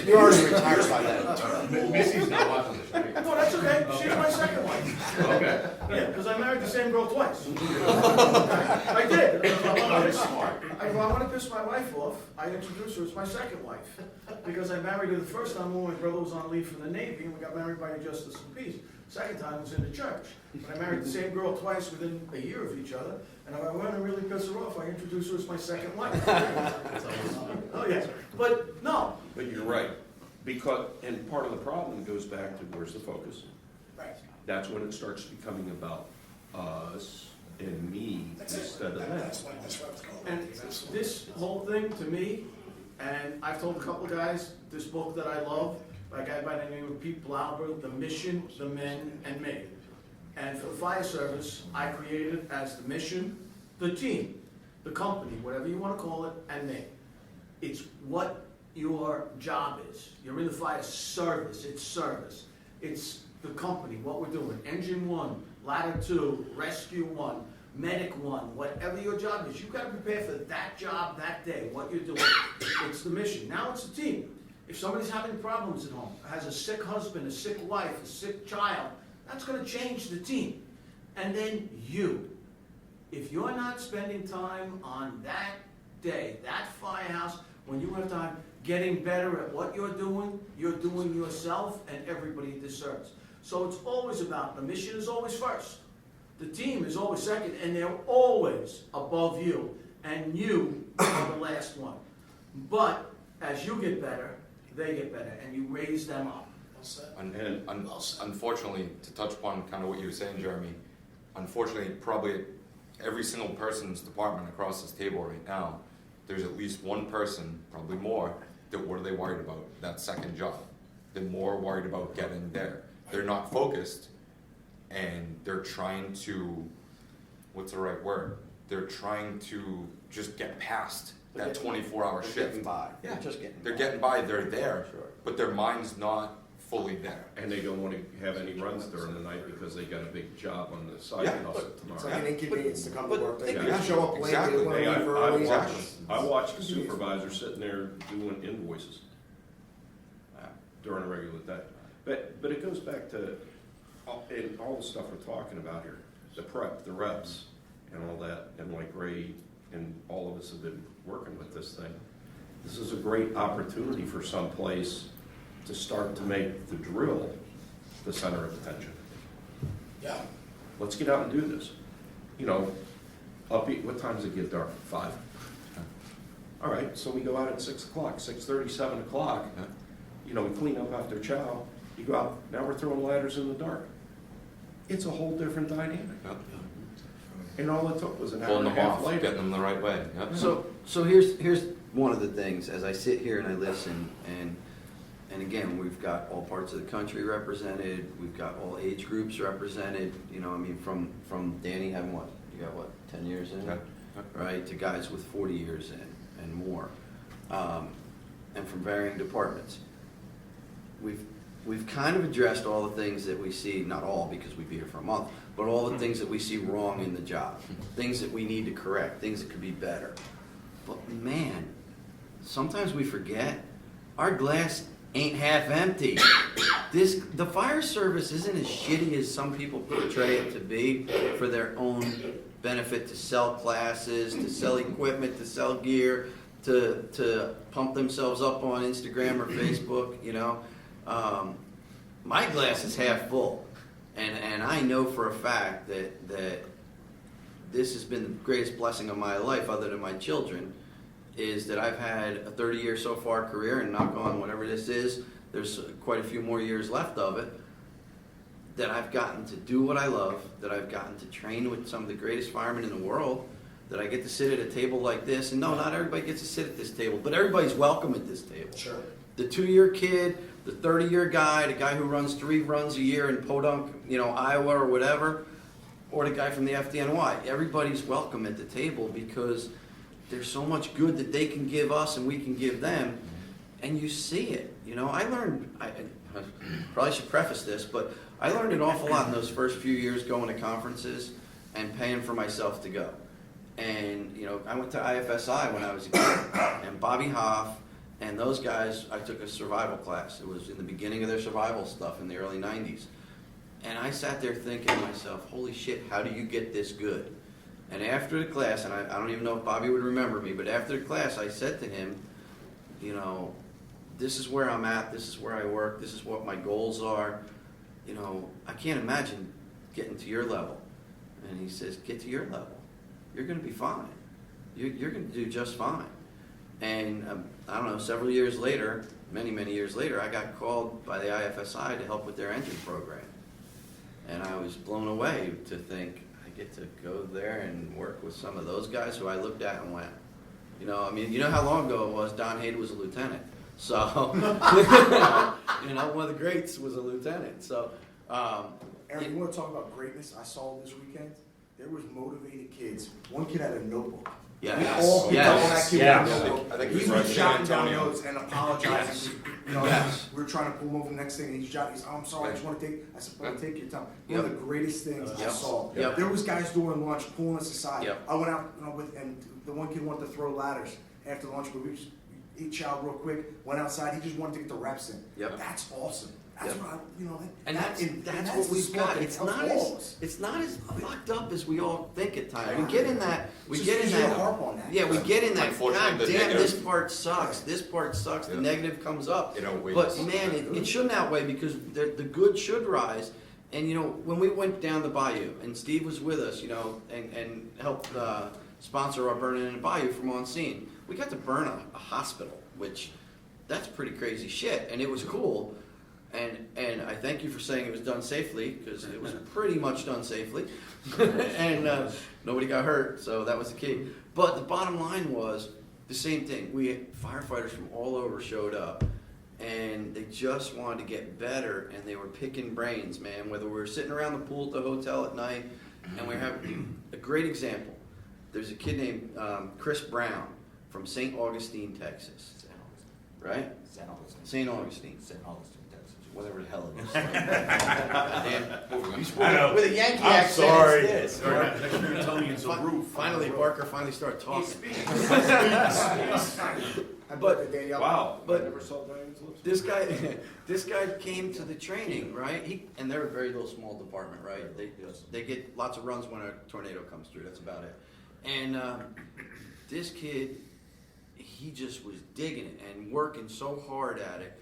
You're already retired by then. Missy's not watching this, right? No, that's okay. She's my second wife. Okay. Yeah, because I married the same girl twice. I did. If I want to piss my wife off, I introduce her as my second wife. Because I married her the first time when my brother was on leave from the Navy, and we got married by a justice of the peace. Second time was in the church. But I married the same girl twice within a year of each other, and if I want to really piss her off, I introduce her as my second wife. Oh, yes. But, no. But you're right, because, and part of the problem goes back to where's the focus? Right. That's when it starts becoming about us and me That's it. instead of them. That's where I was going. And this whole thing, to me, and I've told a couple guys, this book that I love, by a guy by the name of Pete Blauber, The Mission, the Men, and Me. And for the fire service, I created as the mission, the team, the company, whatever you want to call it, and me. It's what your job is. You're in the fire service, it's service. It's the company, what we're doing. Engine 1, ladder 2, rescue 1, medic 1, whatever your job is. You've got to prepare for that job that day, what you're doing. It's the mission. Now it's the team. If somebody's having problems at home, has a sick husband, a sick wife, a sick child, that's going to change the team. And then you. If you're not spending time on that day, that firehouse, when you have time getting better at what you're doing yourself and everybody it deserves. So it's always about, the mission is always first. The team is always second, and they're always above you. And you are the last one. But as you get better, they get better, and you raise them up. Well said. Unfortunately, to touch upon kind of what you were saying, Jeremy, unfortunately, probably every single person's department across this table right now, there's at least one person, probably more, that what are they worried about? That second job. They're more worried about getting there. They're not focused, and they're trying to, what's the right word? They're trying to just get past that 24-hour shift. Getting by. Yeah, Just getting they're by. getting by, they're there, Sure. but their mind's not fully there. And they don't want to have any runs during the night because they got a big job on the side Yeah, hustle It's tomorrow. like an inconvenience to come to But work. They think just show up late, exactly. they want Hey, to I leave early. watched the supervisor sitting there doing invoices during a regular day. But it goes back to all the stuff we're talking about here, the prep, the reps, and all that, and like Ray and all of us have been working with this thing. This is a great opportunity for some place to start to make the drill the center of attention. Yeah. Let's get out and do this. What time does it get dark? 5? All right, so we go out at 6 o'clock, 6:30, 7 o'clock. We clean up after chow. You go out, now we're throwing ladders in the dark. It's a whole different dynamic. Yep. And all it took was an hour Pulling and a them half off, later. getting them the right way. Yep. So here's one of the things, as I sit here and I listen, and again, we've got all parts of the country represented, we've got all age groups represented, from Danny having what, you got what, 10 years in? Yeah. Right, to guys with 40 years in and more, and from varying departments. we've kind of addressed all the things that we see, not all because we'd be here for a month, but all the things that we see wrong in the job, things that we need to correct, things that could be better. But man, sometimes we forget our glass ain't half empty. The fire service isn't as shitty as some people portray it to be for their own benefit, to sell classes, to sell equipment, to sell gear, to pump themselves up on Instagram or Facebook, you know. My glass is half full, and I know for a fact that this has been the greatest blessing of my life, other than my children, is that I've had a 30-year so far career, and knock on whatever this is, there's quite a few more years left of it, that I've gotten to do what I love, that I've gotten to train with some of the greatest firemen in the world, that I get to sit at a table like this. And no, not everybody gets to sit at this table, but everybody's welcome at this table. Sure. The 2-year kid, the 30-year guy, the guy who runs 3 runs a year in Podunk, you know, Iowa or whatever, or the guy from the FDNY. Everybody's welcome at the table because there's so much good that they can give us and we can give them, and you see it. You know, I probably should preface this, but I learned an awful lot in those first few years going to conferences and paying for myself to go. And, you know, I went to IFSI when I was a kid, and Bobby Hoff and those guys, I took a survival class. It was in the beginning of their survival stuff in the early 90s. And I sat there thinking to myself, holy shit, how do you get this good? And after the class, and I don't even know if Bobby would remember me, but after the class I said to him, you know, this is where I'm at, this is where I work, this is what my goals are. You know, I can't imagine getting to your level. And he says, get to your level. You're going to be fine. You're going to do just fine. And I don't know, several years later, many years later, I got called by the IFSI to help with their engine program. And I was blown away to think, I get to go there and work with some of those guys who I looked at and went, you know, I mean, you know how long ago it was? Don Hayden was a lieutenant. So, you know, one of the greats was a lieutenant. So, Aaron, you want to talk about greatness? I saw this weekend. There was motivated kids. One kid had a notebook. Yes. We all picked up on that kid Yes. with a notebook. I think He he was was right jotting San down Antonio. notes and apologizing. You know, Yes. we were trying to pull him over the next thing, and he's jotting. He's, oh, I'm sorry, I just want to take. I said, "Brother, take your time." One of the greatest things I Yep. saw. Yep. There was guys during lunch pulling us aside. Yep. I went out, you know, and the one kid wanted to throw ladders after lunch, but we just eat chow real quick. Went outside. He just wanted to get the reps in. Yep. That's awesome. That's Yep. what I, you know. And that's that's what the we've sport got. that It's helps not all as of us. it's not as fucked up as we all think at times. We get in that. We It's get in just easy to that. harp on that. Yeah, we get in that. Unfortunately, God the damn, negative- this part sucks. This part sucks. The Yeah. negative comes up. It outweighs. But man, it shouldn't outweigh because the good should rise. And you know, when we went down the bayou, and Steve was with us, you know, and helped sponsor our burning in the bayou from on scene, we got to burn a hospital, which that's pretty crazy shit, and it was cool. And I thank you for saying it was done safely, because it was pretty much done safely. And nobody got hurt, so that was the key. But the bottom line was the same thing. We had firefighters from all over showed up, and they just wanted to get better, and they were picking brains, man. Whether we were sitting around the pool at the hotel at night, and we were having a great example. There's a kid named Chris Brown from St. Augustine, Texas. Right? St. Augustine. Whatever the hell it is. Damn. You spoke I know. with a Yankee I'm accent. sorry. It's this. Next thing you're telling me it's a roof. Finally, Barker finally started talking. But Danielle, Wow. But- I never saw Diane's lips. This guy came to the training, right? And they're a very little small department, right? They get lots of runs when a tornado comes through. That's about it. And this kid, he just was digging it and working so hard at it.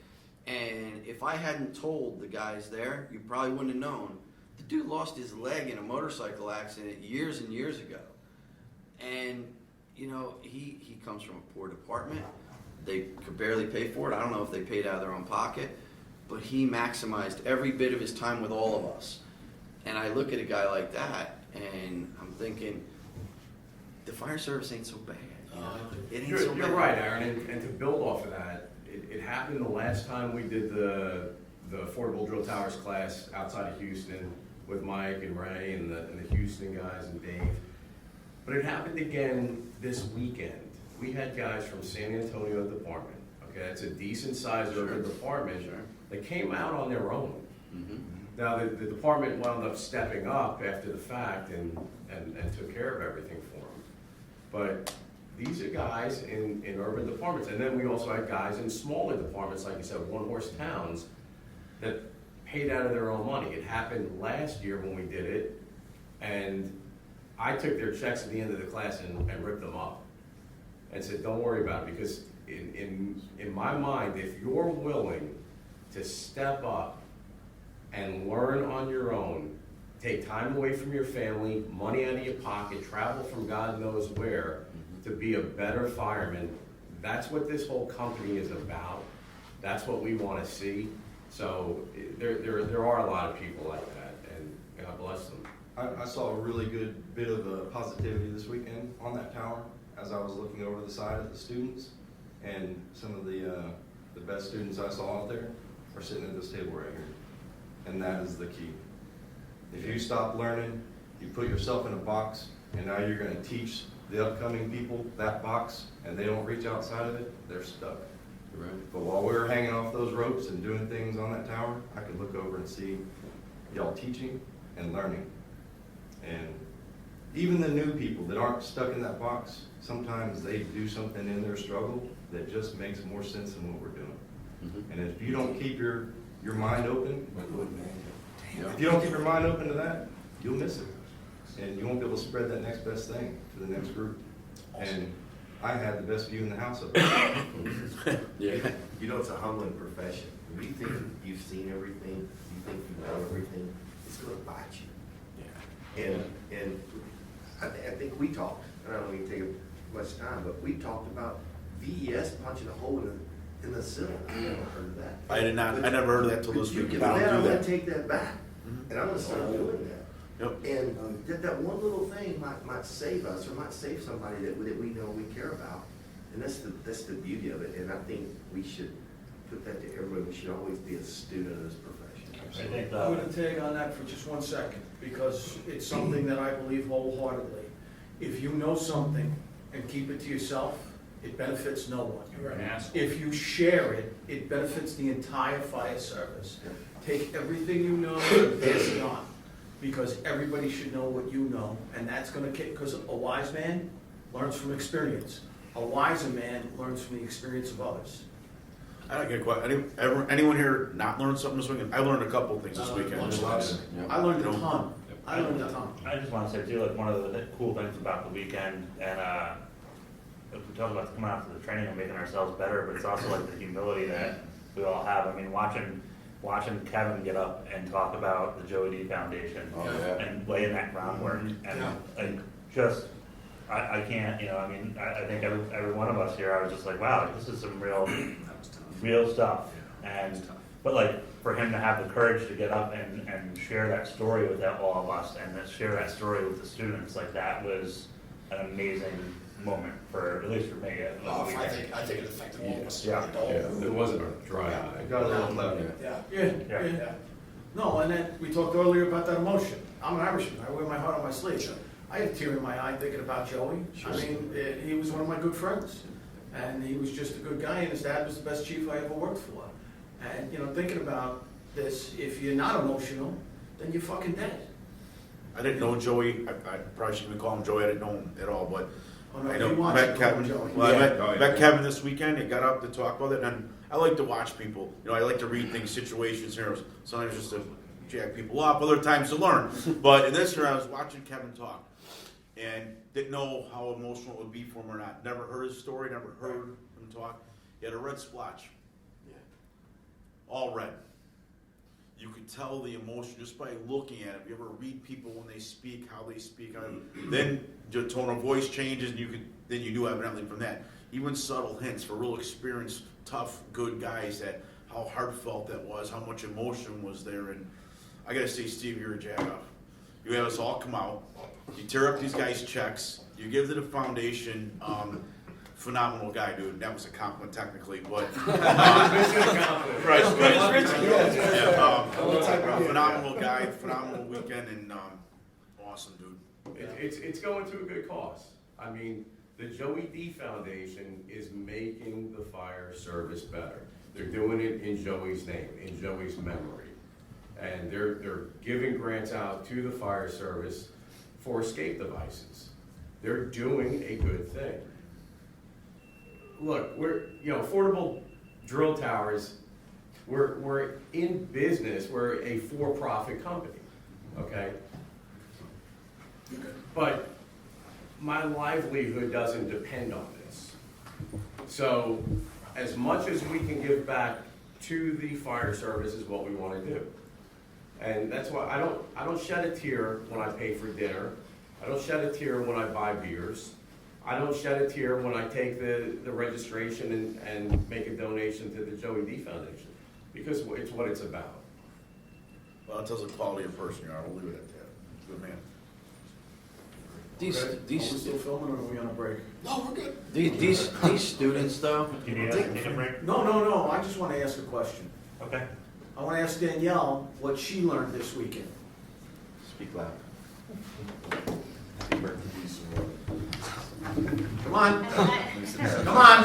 And if I hadn't told the guys there, you probably wouldn't have known. The dude lost his leg in a motorcycle accident years and years ago. And, you know, he comes from a poor department. They could barely pay for it. I don't know if they paid out of their own pocket. But he maximized every bit of his time with all of us. And I look at a guy like that, and I'm thinking, the fire service ain't so bad. You know? It ain't so You're bad. right, Aaron, and to build off of that, it happened the last time we did the Affordable Drill Towers class outside of Houston with Mike and Ray and the Houston guys and Dave. But it happened again this weekend. We had guys from San Antonio Department, Okay, that's a decent sized urban department. Sure. They came out on their own. Mm-hmm. Now, the department wound up stepping up after the fact and took care of everything for them. But these are guys in urban departments. And then we also had guys in smaller departments, like you said, one-horse towns, that paid out of their own money. It happened last year when we did it, and I took their checks at the end of the class and ripped them up and said, don't worry about it, because in my mind, if you're willing to step up and learn on your own, take time away from your family, money out of your pocket, travel from God knows where, to be a better fireman, that's what this whole company is about. That's what we want to see. So there are a lot of people like that, and God bless them. I saw a really good bit of positivity this weekend on that tower as I was looking over the side at the students, and some of the best students I saw out there are sitting at this table right here, and that is the key. If you stop learning, you put yourself in a box, and now you're going to teach the upcoming people that box, and they don't reach outside of it, they're stuck. Right. But while we were hanging off those ropes and doing things on that tower, I could look over and see y'all teaching and learning. And even the new people that aren't stuck in that box, sometimes they do something in their struggle that just makes more sense than what we're doing. Mm-hmm. And if you don't keep your mind open, Yeah. if you don't keep your mind open to that, you'll miss it. And you won't be able to spread that next best thing to the next group. And I had the best view in the house of it. Yeah. You know, it's a humbling profession. When you think you've seen everything, you think you know everything, it's gonna bite you. And I think we talked, I don't want to take much time, but we talked about VES punching a hole in the ceiling. I never heard of that. I did not, I never heard of that till this week. But I then I'm don't do gonna that. take that back, and I'm gonna start doing that. Yep. And that one little thing might save us, or might save somebody that we know we care about. And that's the beauty of it, and I think we should put that to everybody. We should always be a student of this profession. I think I'm gonna tag on that for just 1 second, because it's something that I believe wholeheartedly. If you know something and keep it to yourself, it benefits no one. You're right. If you share it, it benefits the entire fire service. Take everything you know and pass it on, because everybody should know what you know, and that's gonna kick, because a wise man learns from experience. A wiser man learns from the experience of others. I don't get quite, anyone here not learned something this weekend? I learned a couple of things this weekend. I learned a ton. I learned a ton. I just want to say too, like one of the cool things about the weekend, and if we talk about coming out to the training and making ourselves better, but it's also like the humility that we all have. I mean, watching Kevin get up and talk about the Joey D Foundation and laying that groundwork, and like just. I can't, I mean, I think every one of us here, I was just like, wow, like, this is some real stuff. And, but like, for him to have the courage to get up and share that story with all of us, and then share that story with the students, like that was an amazing moment for, at least for me. I think it affected all of us. Yeah. The whole group. It wasn't a dry eye. I got a little cloudy. Yeah. No, and then we talked earlier about that emotion. I'm an Irishman, I wear my heart on my sleeve. I had a tear in my eye thinking about Joey. I mean, he was one of my good friends, and he was just a good guy, and his dad was the best chief I ever worked for. And, thinking about this, if you're not emotional, then you're fucking dead. I didn't know Joey, I probably shouldn't even call him Joey, I didn't know him at all, but Oh, no, I you know, want met to call him Kevin, Joey. well, I Yeah. met Kevin this weekend, he got up to talk about it, and I like to watch people, I like to read things, situations, sometimes just to jack people up, other times to learn. But in this year, I was watching Kevin talk, and didn't know how emotional it would be for him or not. Never heard his story, never heard him talk. He had a red splotch. All red. You could tell the emotion just by looking at it. If you ever read people when they speak, how they speak, then your tone of voice changes, and then you knew evidently from that. Even subtle hints for real experienced, tough, good guys that how heartfelt that was, how much emotion was there. And I gotta say, Steve, you're a jag-off. You have us all come out, you tear up these guys' checks, you give to the foundation, phenomenal guy, dude. That was a compliment technically, but phenomenal guy, phenomenal weekend, and awesome, dude. It's going to a good cause. I mean, The Joey D Foundation is making the fire service better. They're doing it in Joey's name, in Joey's memory. And they're giving grants out to the fire service for escape devices. They're doing a good thing. Look, affordable drill towers, we're in business, we're a for-profit company, okay? But my livelihood doesn't depend on this. So as much as we can give back to the fire service is what we want to do. And that's why I don't shed a tear when I pay for dinner. I don't shed a tear when I buy beers. I don't shed a tear when I take the registration and make a donation to the Joey D Foundation, because it's what it's about. Well, it tells the quality of person you are, we'll leave it at that. Good man. Are we still filming or are we on a break? No, we're good. These students though, You need a break? No, I just want to ask a question. Okay. I want to ask Danielle what she learned this weekend. speak loud. Come on. Come on.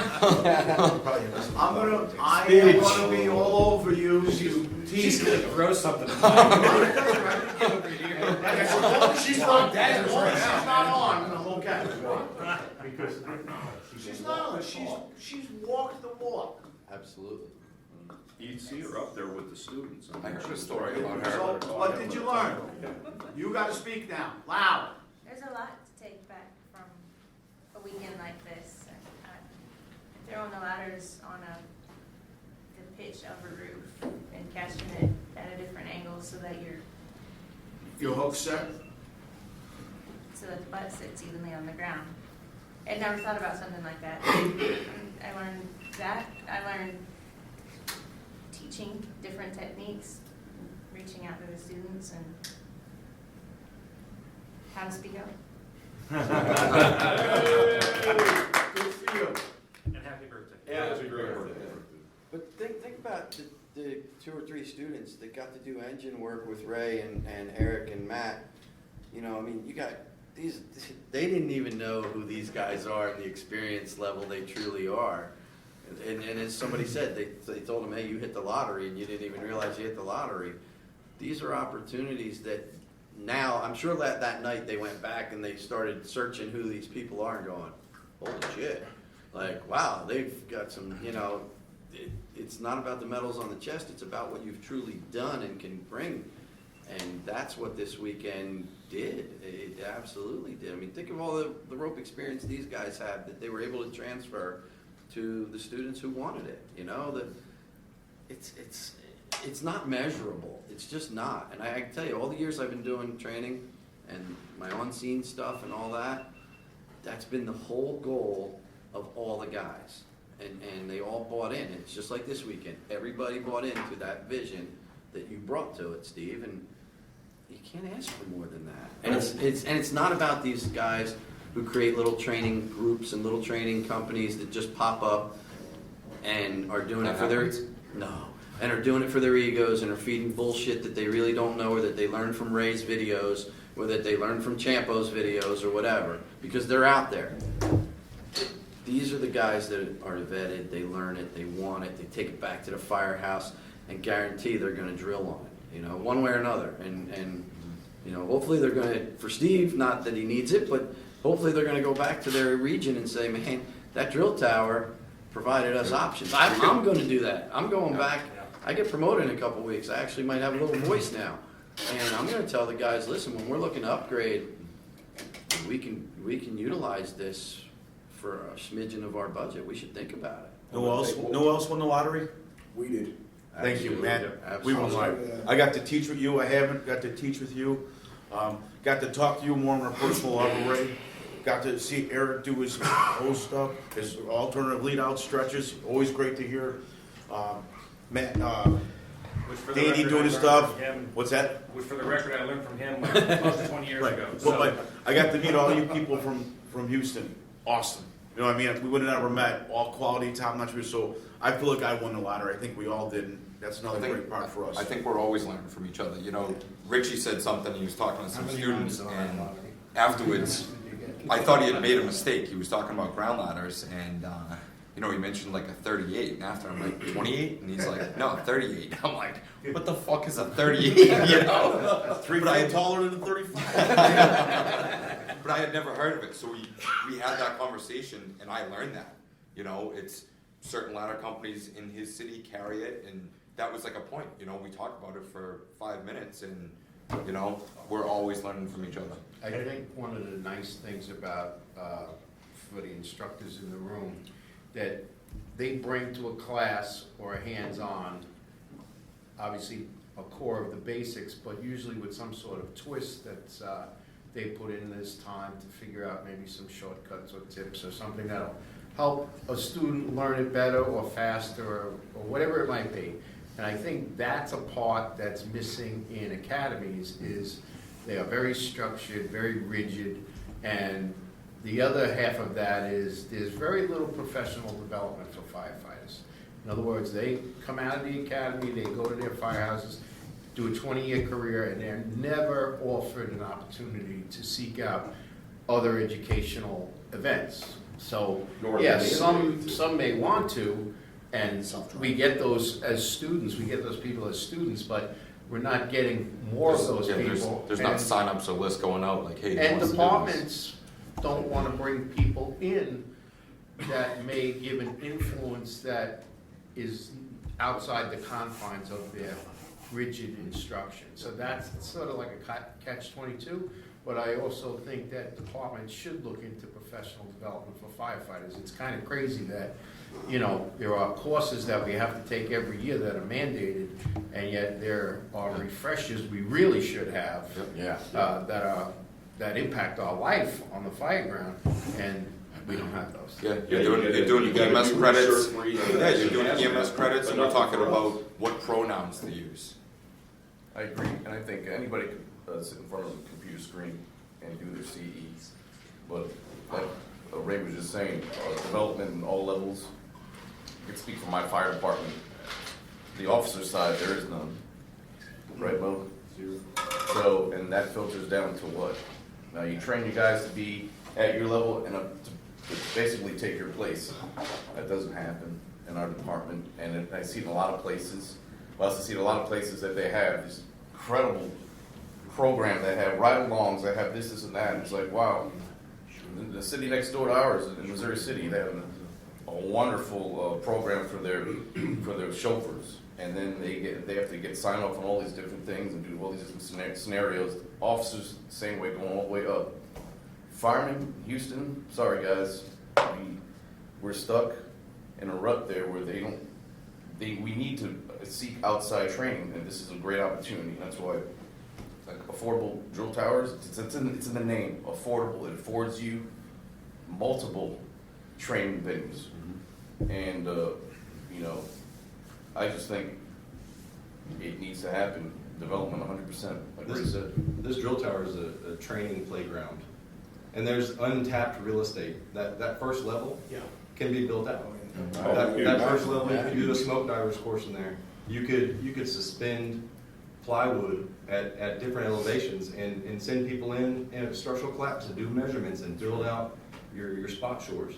I am gonna be all over you to tease you. Throw something. As long as she's not dead, as long as she's not on, I'm okay. Because She's not on, she's walked the walk. Absolutely. You'd see her up there with the students. I heard a story about her. So, what did you learn? You gotta speak now, loud. There's a lot to take back from a weekend like this. Throwing the ladders on the pitch of a roof and catching it at a different angle so that Your hook set? so that the butt sits evenly on the ground. I'd never thought about something like that. I learned that. I learned teaching different techniques, reaching out to the students and how to speak up. Good for you. And happy birthday. Yeah, it's a great birthday. But think about the 2 or 3 students that got to do engine work with Ray and Eric and Matt. You know, I mean, you got these, they didn't even know who these guys are and the experience level they truly are. And as somebody said, they told them, hey, you hit the lottery and you didn't even realize you hit the lottery. These are opportunities that now, I'm sure that night they went back and they started searching who these people are and going, holy shit. Like, wow, they've got some, you know, it's not about the medals on the chest, it's about what you've truly done and can bring. And that's what this weekend did. It absolutely did. I mean, think of all the rope experience these guys have that they were able to transfer to the students who wanted it. You know, it's not measurable. It's just not. And I can tell you, all the years I've been doing training and my on-scene stuff and all that, that's been the whole goal of all the guys. And they all bought in. It's just like this weekend. Everybody bought into that vision that you brought to it, Steve, and you can't ask for more than that. And it's not about these guys who create little training groups and little training companies that just pop up and are doing it for their and are doing it for their egos and are feeding bullshit that they really don't know, or that they learned from Ray's videos, or that they learned from Champo's videos, or whatever, because they're out there. These are the guys that are vetted, they learn it, they want it, they take it back to the firehouse and guarantee they're going to drill on it, you know, one way or another. And you know, hopefully they're going to, for Steve, not that he needs it, but hopefully they're going to go back to their region and say, man, that drill tower provided us options. I'm going to do that. I'm going back. I get promoted in a couple weeks. I actually might have a little voice now. And I'm going to tell the guys, listen, when we're looking to upgrade, we can utilize this for a smidgen of our budget. We should think about it. No else won the lottery? We did. Thank you, man. Absolutely. We won mine. I got to teach with you. I haven't got to teach with you. Got to talk to you more on a personal level, Ray. Got to see Eric do his own stuff, his alternative lead-out stretches. Always great to hear. Matt, Danny doing his stuff. What's that? Which, for the record, I learned from him like close to 20 years ago. Well, but I got to meet all you people from Houston. Awesome. You know what I mean? We would have never met. All quality, top-notch. So I feel like I won the lottery. I think we all did. And that's another great part for us. I think we're always learning from each other. You know, Richie said something, he was talking to some students, and afterwards, I thought he had made a mistake. He was talking about ground ladders, and you know, he mentioned like a 38, and after I'm like 28, and he's like, no, 38. I'm like, what the fuck is a 38? You know, 3 feet taller than a 35. but I had never heard of it, so we had that conversation, and I learned that. You know, it's certain ladder companies in his city carry it, and that was like a point. You know, we talked about it for 5 minutes, and you know, we're always learning from each other. I think one of the nice things about, for the instructors in the room, that they bring to a class or a hands-on, obviously a core of the basics, but usually with some sort of twist that's they put in this time to figure out maybe some shortcuts or tips or something that'll help a student learn it better or faster or whatever it might be. And I think that's a part that's missing in academies is they are very structured, very rigid, and the other half of that is there's very little professional development for firefighters. In other words, they come out of the academy, they go to their firehouses, do a 20-year career, and they're never offered an opportunity to seek out other educational events. So, yes, some may want to, and we get those as students, we get those people as students, but we're not getting more of those people. There's not sign-ups or lists going out like, hey, and departments don't want to bring people in that may give an influence that is outside the confines of their rigid instruction. So that's sort of like a catch-22, but I also think that departments should look into professional development for firefighters. It's kind of crazy that, you know, there are courses that we have to take every year that are mandated, and yet there are refreshers we really should have that impact our life on the fire ground, and we don't have those. Yeah, you're doing EMS credits. Yeah, you're doing EMS credits, and we're talking about what pronouns to use. I agree, and I think anybody could sit in front of a computer screen and do their CEs. But like Ray was just saying, development in all levels. I can speak for my fire department. The officer side, there is none. Right, Mo? Zero. So, and that filters down to what? Now, you train you guys to be at your level and to basically take your place. That doesn't happen in our department, and I see it in a lot of places. I also see it in a lot of places that they have this incredible program, they have ride-alongs, they have this, and that, and it's like, wow. The city next door to ours, in Missouri City, they have a wonderful program for their chauffeurs, and then they have to get sign off on all these different things and do all these different scenarios. Officers, same way, going all the way up. Firemen, Houston, sorry guys, we're stuck in a rut there where we need to seek outside training, and this is a great opportunity. That's why, like, affordable drill towers, it's in the name, affordable. It affords you multiple training venues. And, you know, I just think it needs to happen, development 100%, like Ray said. This drill tower is a training playground, and there's untapped real estate. That first level can be built out. That first level, you can do a smoke divers course in there. You could suspend plywood at different elevations and send people in a structural collapse to do measurements and build out your spot shores.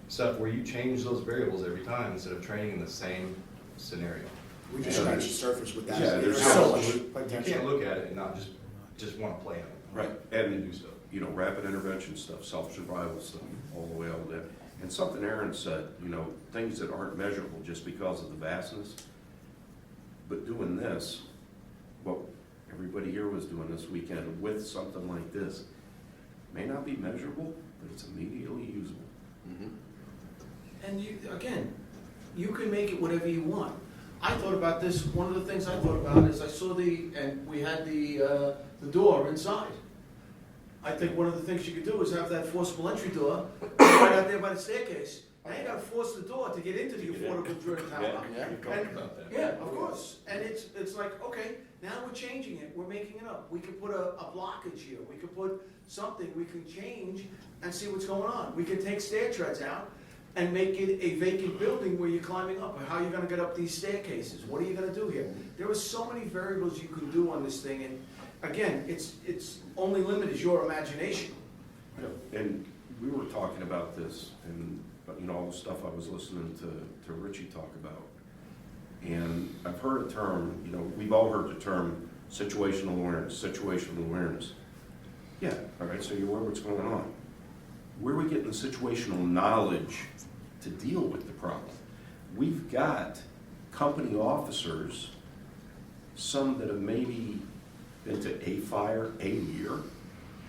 Stuff where you change those variables every time instead of training in the same scenario. We just scratched the surface with that. Yeah, There's there's so much You potential. can't look at it and not just want to play on it. Right, And do stuff. you know, rapid intervention stuff, self-survival stuff, all the way out of that. And something Aaron said, you know, things that aren't measurable just because of the vastness. But doing this, what everybody here was doing this weekend with something like this, may not be measurable, but it's immediately usable. And you can make it whatever you want. I thought about this, one of the things I thought about is I saw and we had the door inside. I think one of the things you could do is have that forcible entry door right out there by the staircase. Now you gotta force the door to get into the affordable drill tower. Yeah, of course. And it's like, okay, now we're changing it, we're making it up. We could put a blockage here, we could put something, we can change and see what's going on. We can take stair treads out and make it a vacant building where you're climbing up, or how you're gonna get up these staircases. What are you gonna do here? There are so many variables you can do on this thing, and again, it's only limit is your imagination. And we were talking about this, and, you know, all the stuff I was listening to Richie talk about. And I've heard a term, you know, we've all heard the term situational awareness. Yeah, all right, so you're aware of what's going on. Where are we getting the situational knowledge to deal with the problem? We've got company officers, some that have maybe been to a fire a year,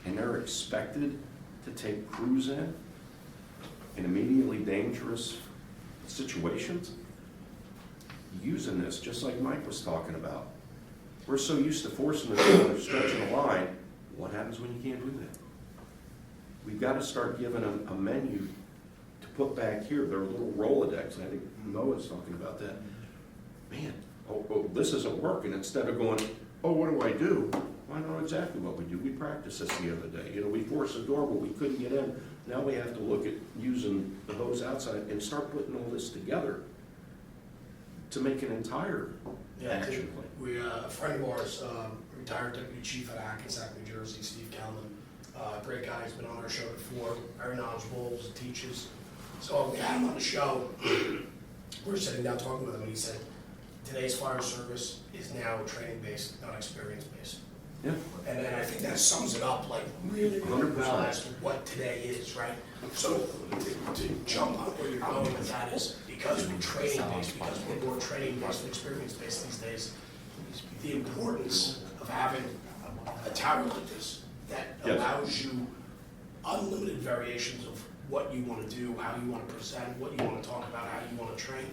and they're expected to take crews in immediately dangerous situations, using this just like Mike was talking about. We're so used to forcing the people, stretching a line. What happens when you can't do that? We've got to start giving them a menu to put back here, their little Rolodex. I think Noah's talking about that. Man, oh, this isn't working. Instead of going, oh, what do I do? Well, I know exactly what we do. We practiced this the other day. You know, we forced the door, but we couldn't get in. Now we have to look at using the hose outside and start putting all this together to make an entire action plan. We, a friend of ours, retired deputy chief at Hackensack, New Jersey, Steve Kelman, great guy, he's been on our show before, very knowledgeable, teaches. So we had him on the show, we were sitting down talking with him, and he said, today's fire service is now training-based, not experience-based. Yeah. And I think that sums it up like really, really well as to what today is, right? So to jump on where you're going with that is because we're training-based, because we're more training-based and experience-based these days, the importance of having a tower like this that allows you unlimited variations of what you want to do, how you want to present, what you want to talk about, how you want to train.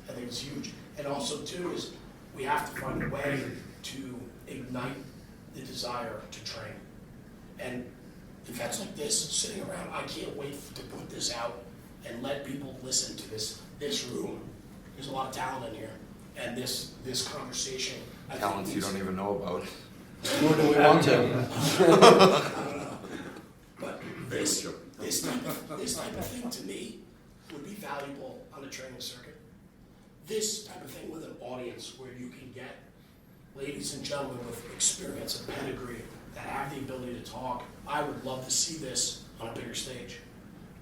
I think it's huge. And also, too, is we have to find a way to ignite the desire to train. And events like this, sitting around, I can't wait to put this out and let people listen to this room. There's a lot of talent in here. And this conversation, I think Talents you don't even know about. Nor do we want to. I don't know. But this type of thing to me would be valuable on the training circuit. This type of thing with an audience where you can get ladies and gentlemen with experience and pedigree that have the ability to talk. I would love to see this on a bigger stage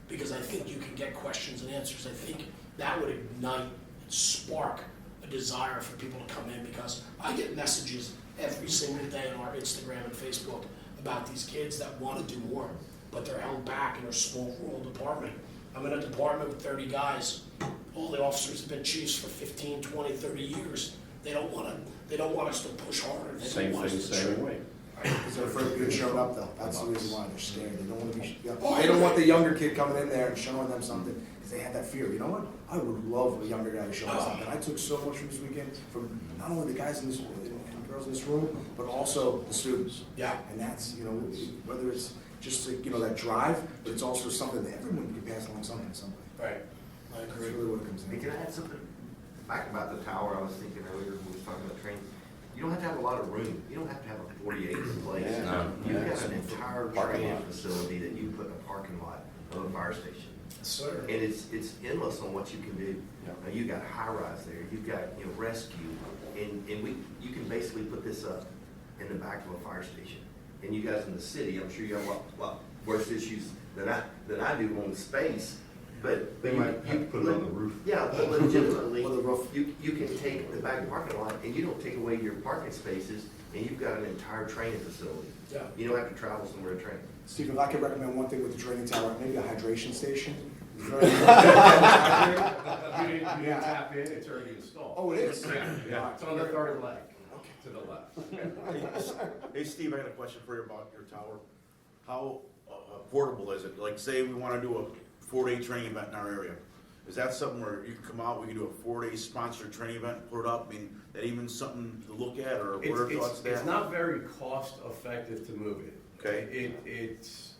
because I think you can get questions and answers. I think that would ignite and spark a desire for people to come in because I get messages every single day on our Instagram and Facebook about these kids that want to do more, but they're held back in their small rural department. I'm in a department with 30 guys. All the officers have been chiefs for 15, 20, 30 years. They don't want us to push harder. They Same don't want thing, us to same train. way. Because they're afraid of being shown up though. That's the reason why they're scared. They don't want to be. They don't want the younger kid coming in there and showing them something because they have that fear. You know what? I would love a younger guy to show me something. I took so much from this weekend from not only the guys in this and girls in this room, but also the students. Yeah. And that's whether it's just that drive, but it's also something that everyone can pass along something to somebody. Right. I That's agree. really what it comes Hey, in. can I add something back about the tower? I was thinking earlier when we was talking about training. You don't have to have a lot of room. You don't have to have a 48 in place. Yeah, You've got an entire training facility that you put in a parking lot of a fire station. Sir. And it's endless on what you can do. You've got high rise there. You've got rescue, and you can basically put this up in the back of a fire station. And you guys in the city, I'm sure you have a lot worse issues than I do on space. But They might have to put it on the roof. Yeah, but legitimately, Or the roof. you can take the back parking lot and you don't take away your parking spaces, and you've got an entire training facility. Yeah. You don't have to travel somewhere to train. Steve, if I could recommend one thing with the training tower, maybe a hydration station. You didn't tap in, it's already installed. Oh, it is? Yeah, it's on the third leg, to the left. Hey, Steve, I got a question for you about your tower. How portable is it? Like, say we want to do a 4-day training event in our area. Is that something where you can come out, we can do a 4-day sponsored training event, put it up? I mean, that even something to look at, or what are your thoughts there? It's not very cost effective to move it. Okay. It's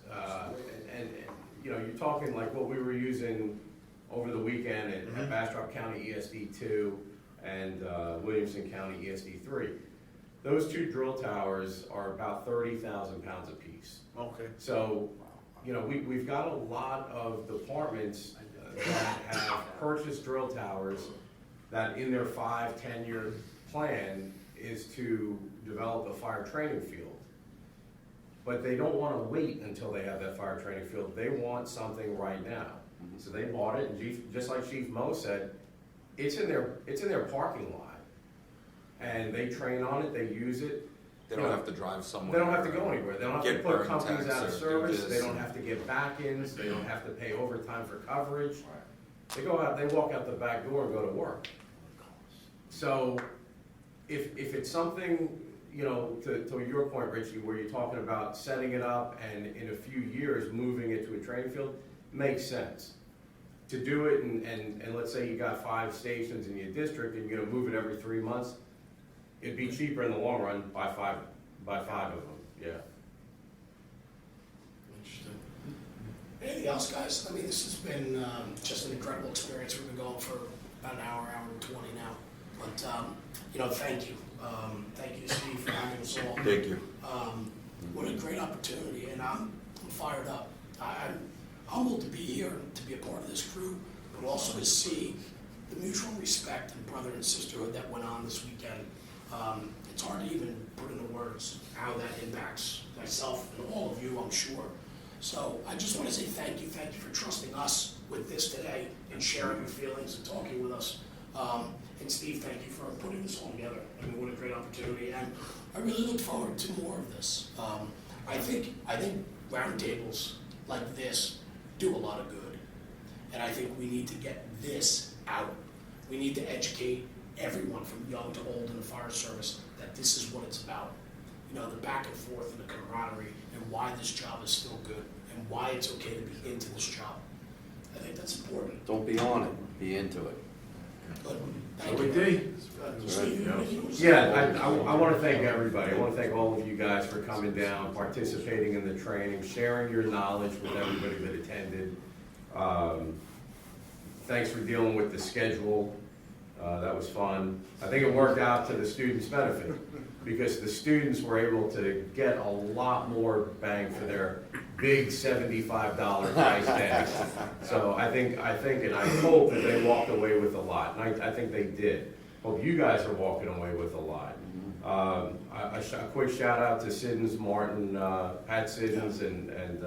you're talking like what we were using over the weekend at Bastrop County ESD 2 and Williamson County ESD 3. Those two drill towers are about 30,000 pounds apiece. Okay. So, we've got a lot of departments that have purchased drill towers that in their 5-10 year plan is to develop a fire training field. but they don't wanna wait until they have that fire training field. They want something right now. So they bought it, and just like Chief Mo said, it's in their parking lot. And they train on it, they use it. They don't have to drive somewhere. They don't have to go anywhere. They don't have to Get put burn companies tax out of or do service. this They don't and- have to get back-ins. They don't have to pay overtime for coverage. They go out, they walk out the back door and go to work. So if it's something, you know, to your point, Richie, where you're talking about setting it up and in a few years moving it to a training field, makes sense. To do it and let's say you got 5 stations in your district and you're gonna move it every 3 months, it'd be cheaper in the long run by five of them, yeah. Interesting. Anything else, guys? I mean, this has been just an incredible experience. We've been going for about an hour and 20 now. But, you know, thank you. Thank you, Steve, for having us all. Thank you. What a great opportunity, and I'm fired up. I'm humbled to be here, to be a part of this crew, but also to see the mutual respect and brother and sisterhood that went on this weekend. It's hard to even put into words how that impacts myself and all of you, I'm sure. So I just want to say thank you for trusting us with this today and sharing your feelings and talking with us. And Steve, thank you for putting this all together. I mean, what a great opportunity, and I really look forward to more of this. I think roundtables like this do a lot of good, and I think we need to get this out. We need to educate everyone from young to old in the fire service that this is what it's about. You know, the back and forth and the camaraderie and why this job is still good and why it's okay to be into this job. I think that's important. Don't be on it, be into it. Good. So Thank we you. did. Steve, you have anything to say? Yeah, I want to thank everybody. I want to thank all of you guys for coming down, participating in the training, sharing your knowledge with everybody that attended. Thanks for dealing with the schedule. That was fun. I think it worked out to the students' benefit because the students were able to get a lot more bang for their big $75 price tag. So I think, and I hope that they walked away with a lot, and I think they did. Hope you guys are walking away with a lot. A quick shout out to Siddons Martin, Pat Siddons and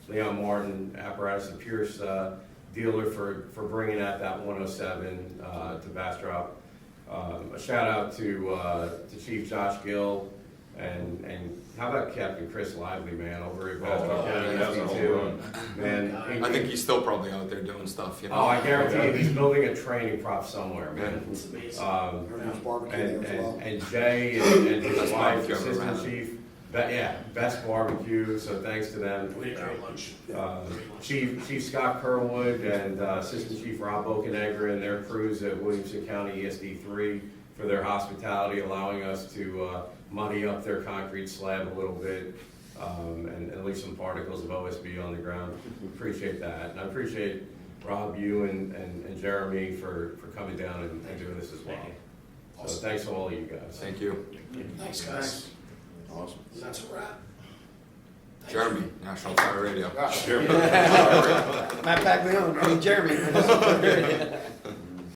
Leon Martin, Apparatus and Pierce dealer for bringing out that 107 to Bastrop. A shout out to Chief Josh Gill and how about Captain Chris Lively, man, over at Bastrop County SD2. Man, I think he's still probably out there doing stuff, you know. oh, I guarantee you, he's building a training prop somewhere, man. It's amazing. And Jay and his Best wife, barbecue I've ever assistant had. chief, best barbecue, so thanks to them. We had a great lunch. Chief Scott Kerwood and Assistant Chief Rob Bokenegger and their crews at Williamson County ESD3 for their hospitality, allowing us to muddy up their concrete slab a little bit and leave some particles of OSB on the ground. Appreciate that. And I appreciate Rob, you and Jeremy for coming down and doing this as well. So thanks to all of you guys. Thank you. Thanks, guys. Awesome. And that's a wrap. Thank Jeremy, you. National Fire Radio. Matt Paglione, Jeremy.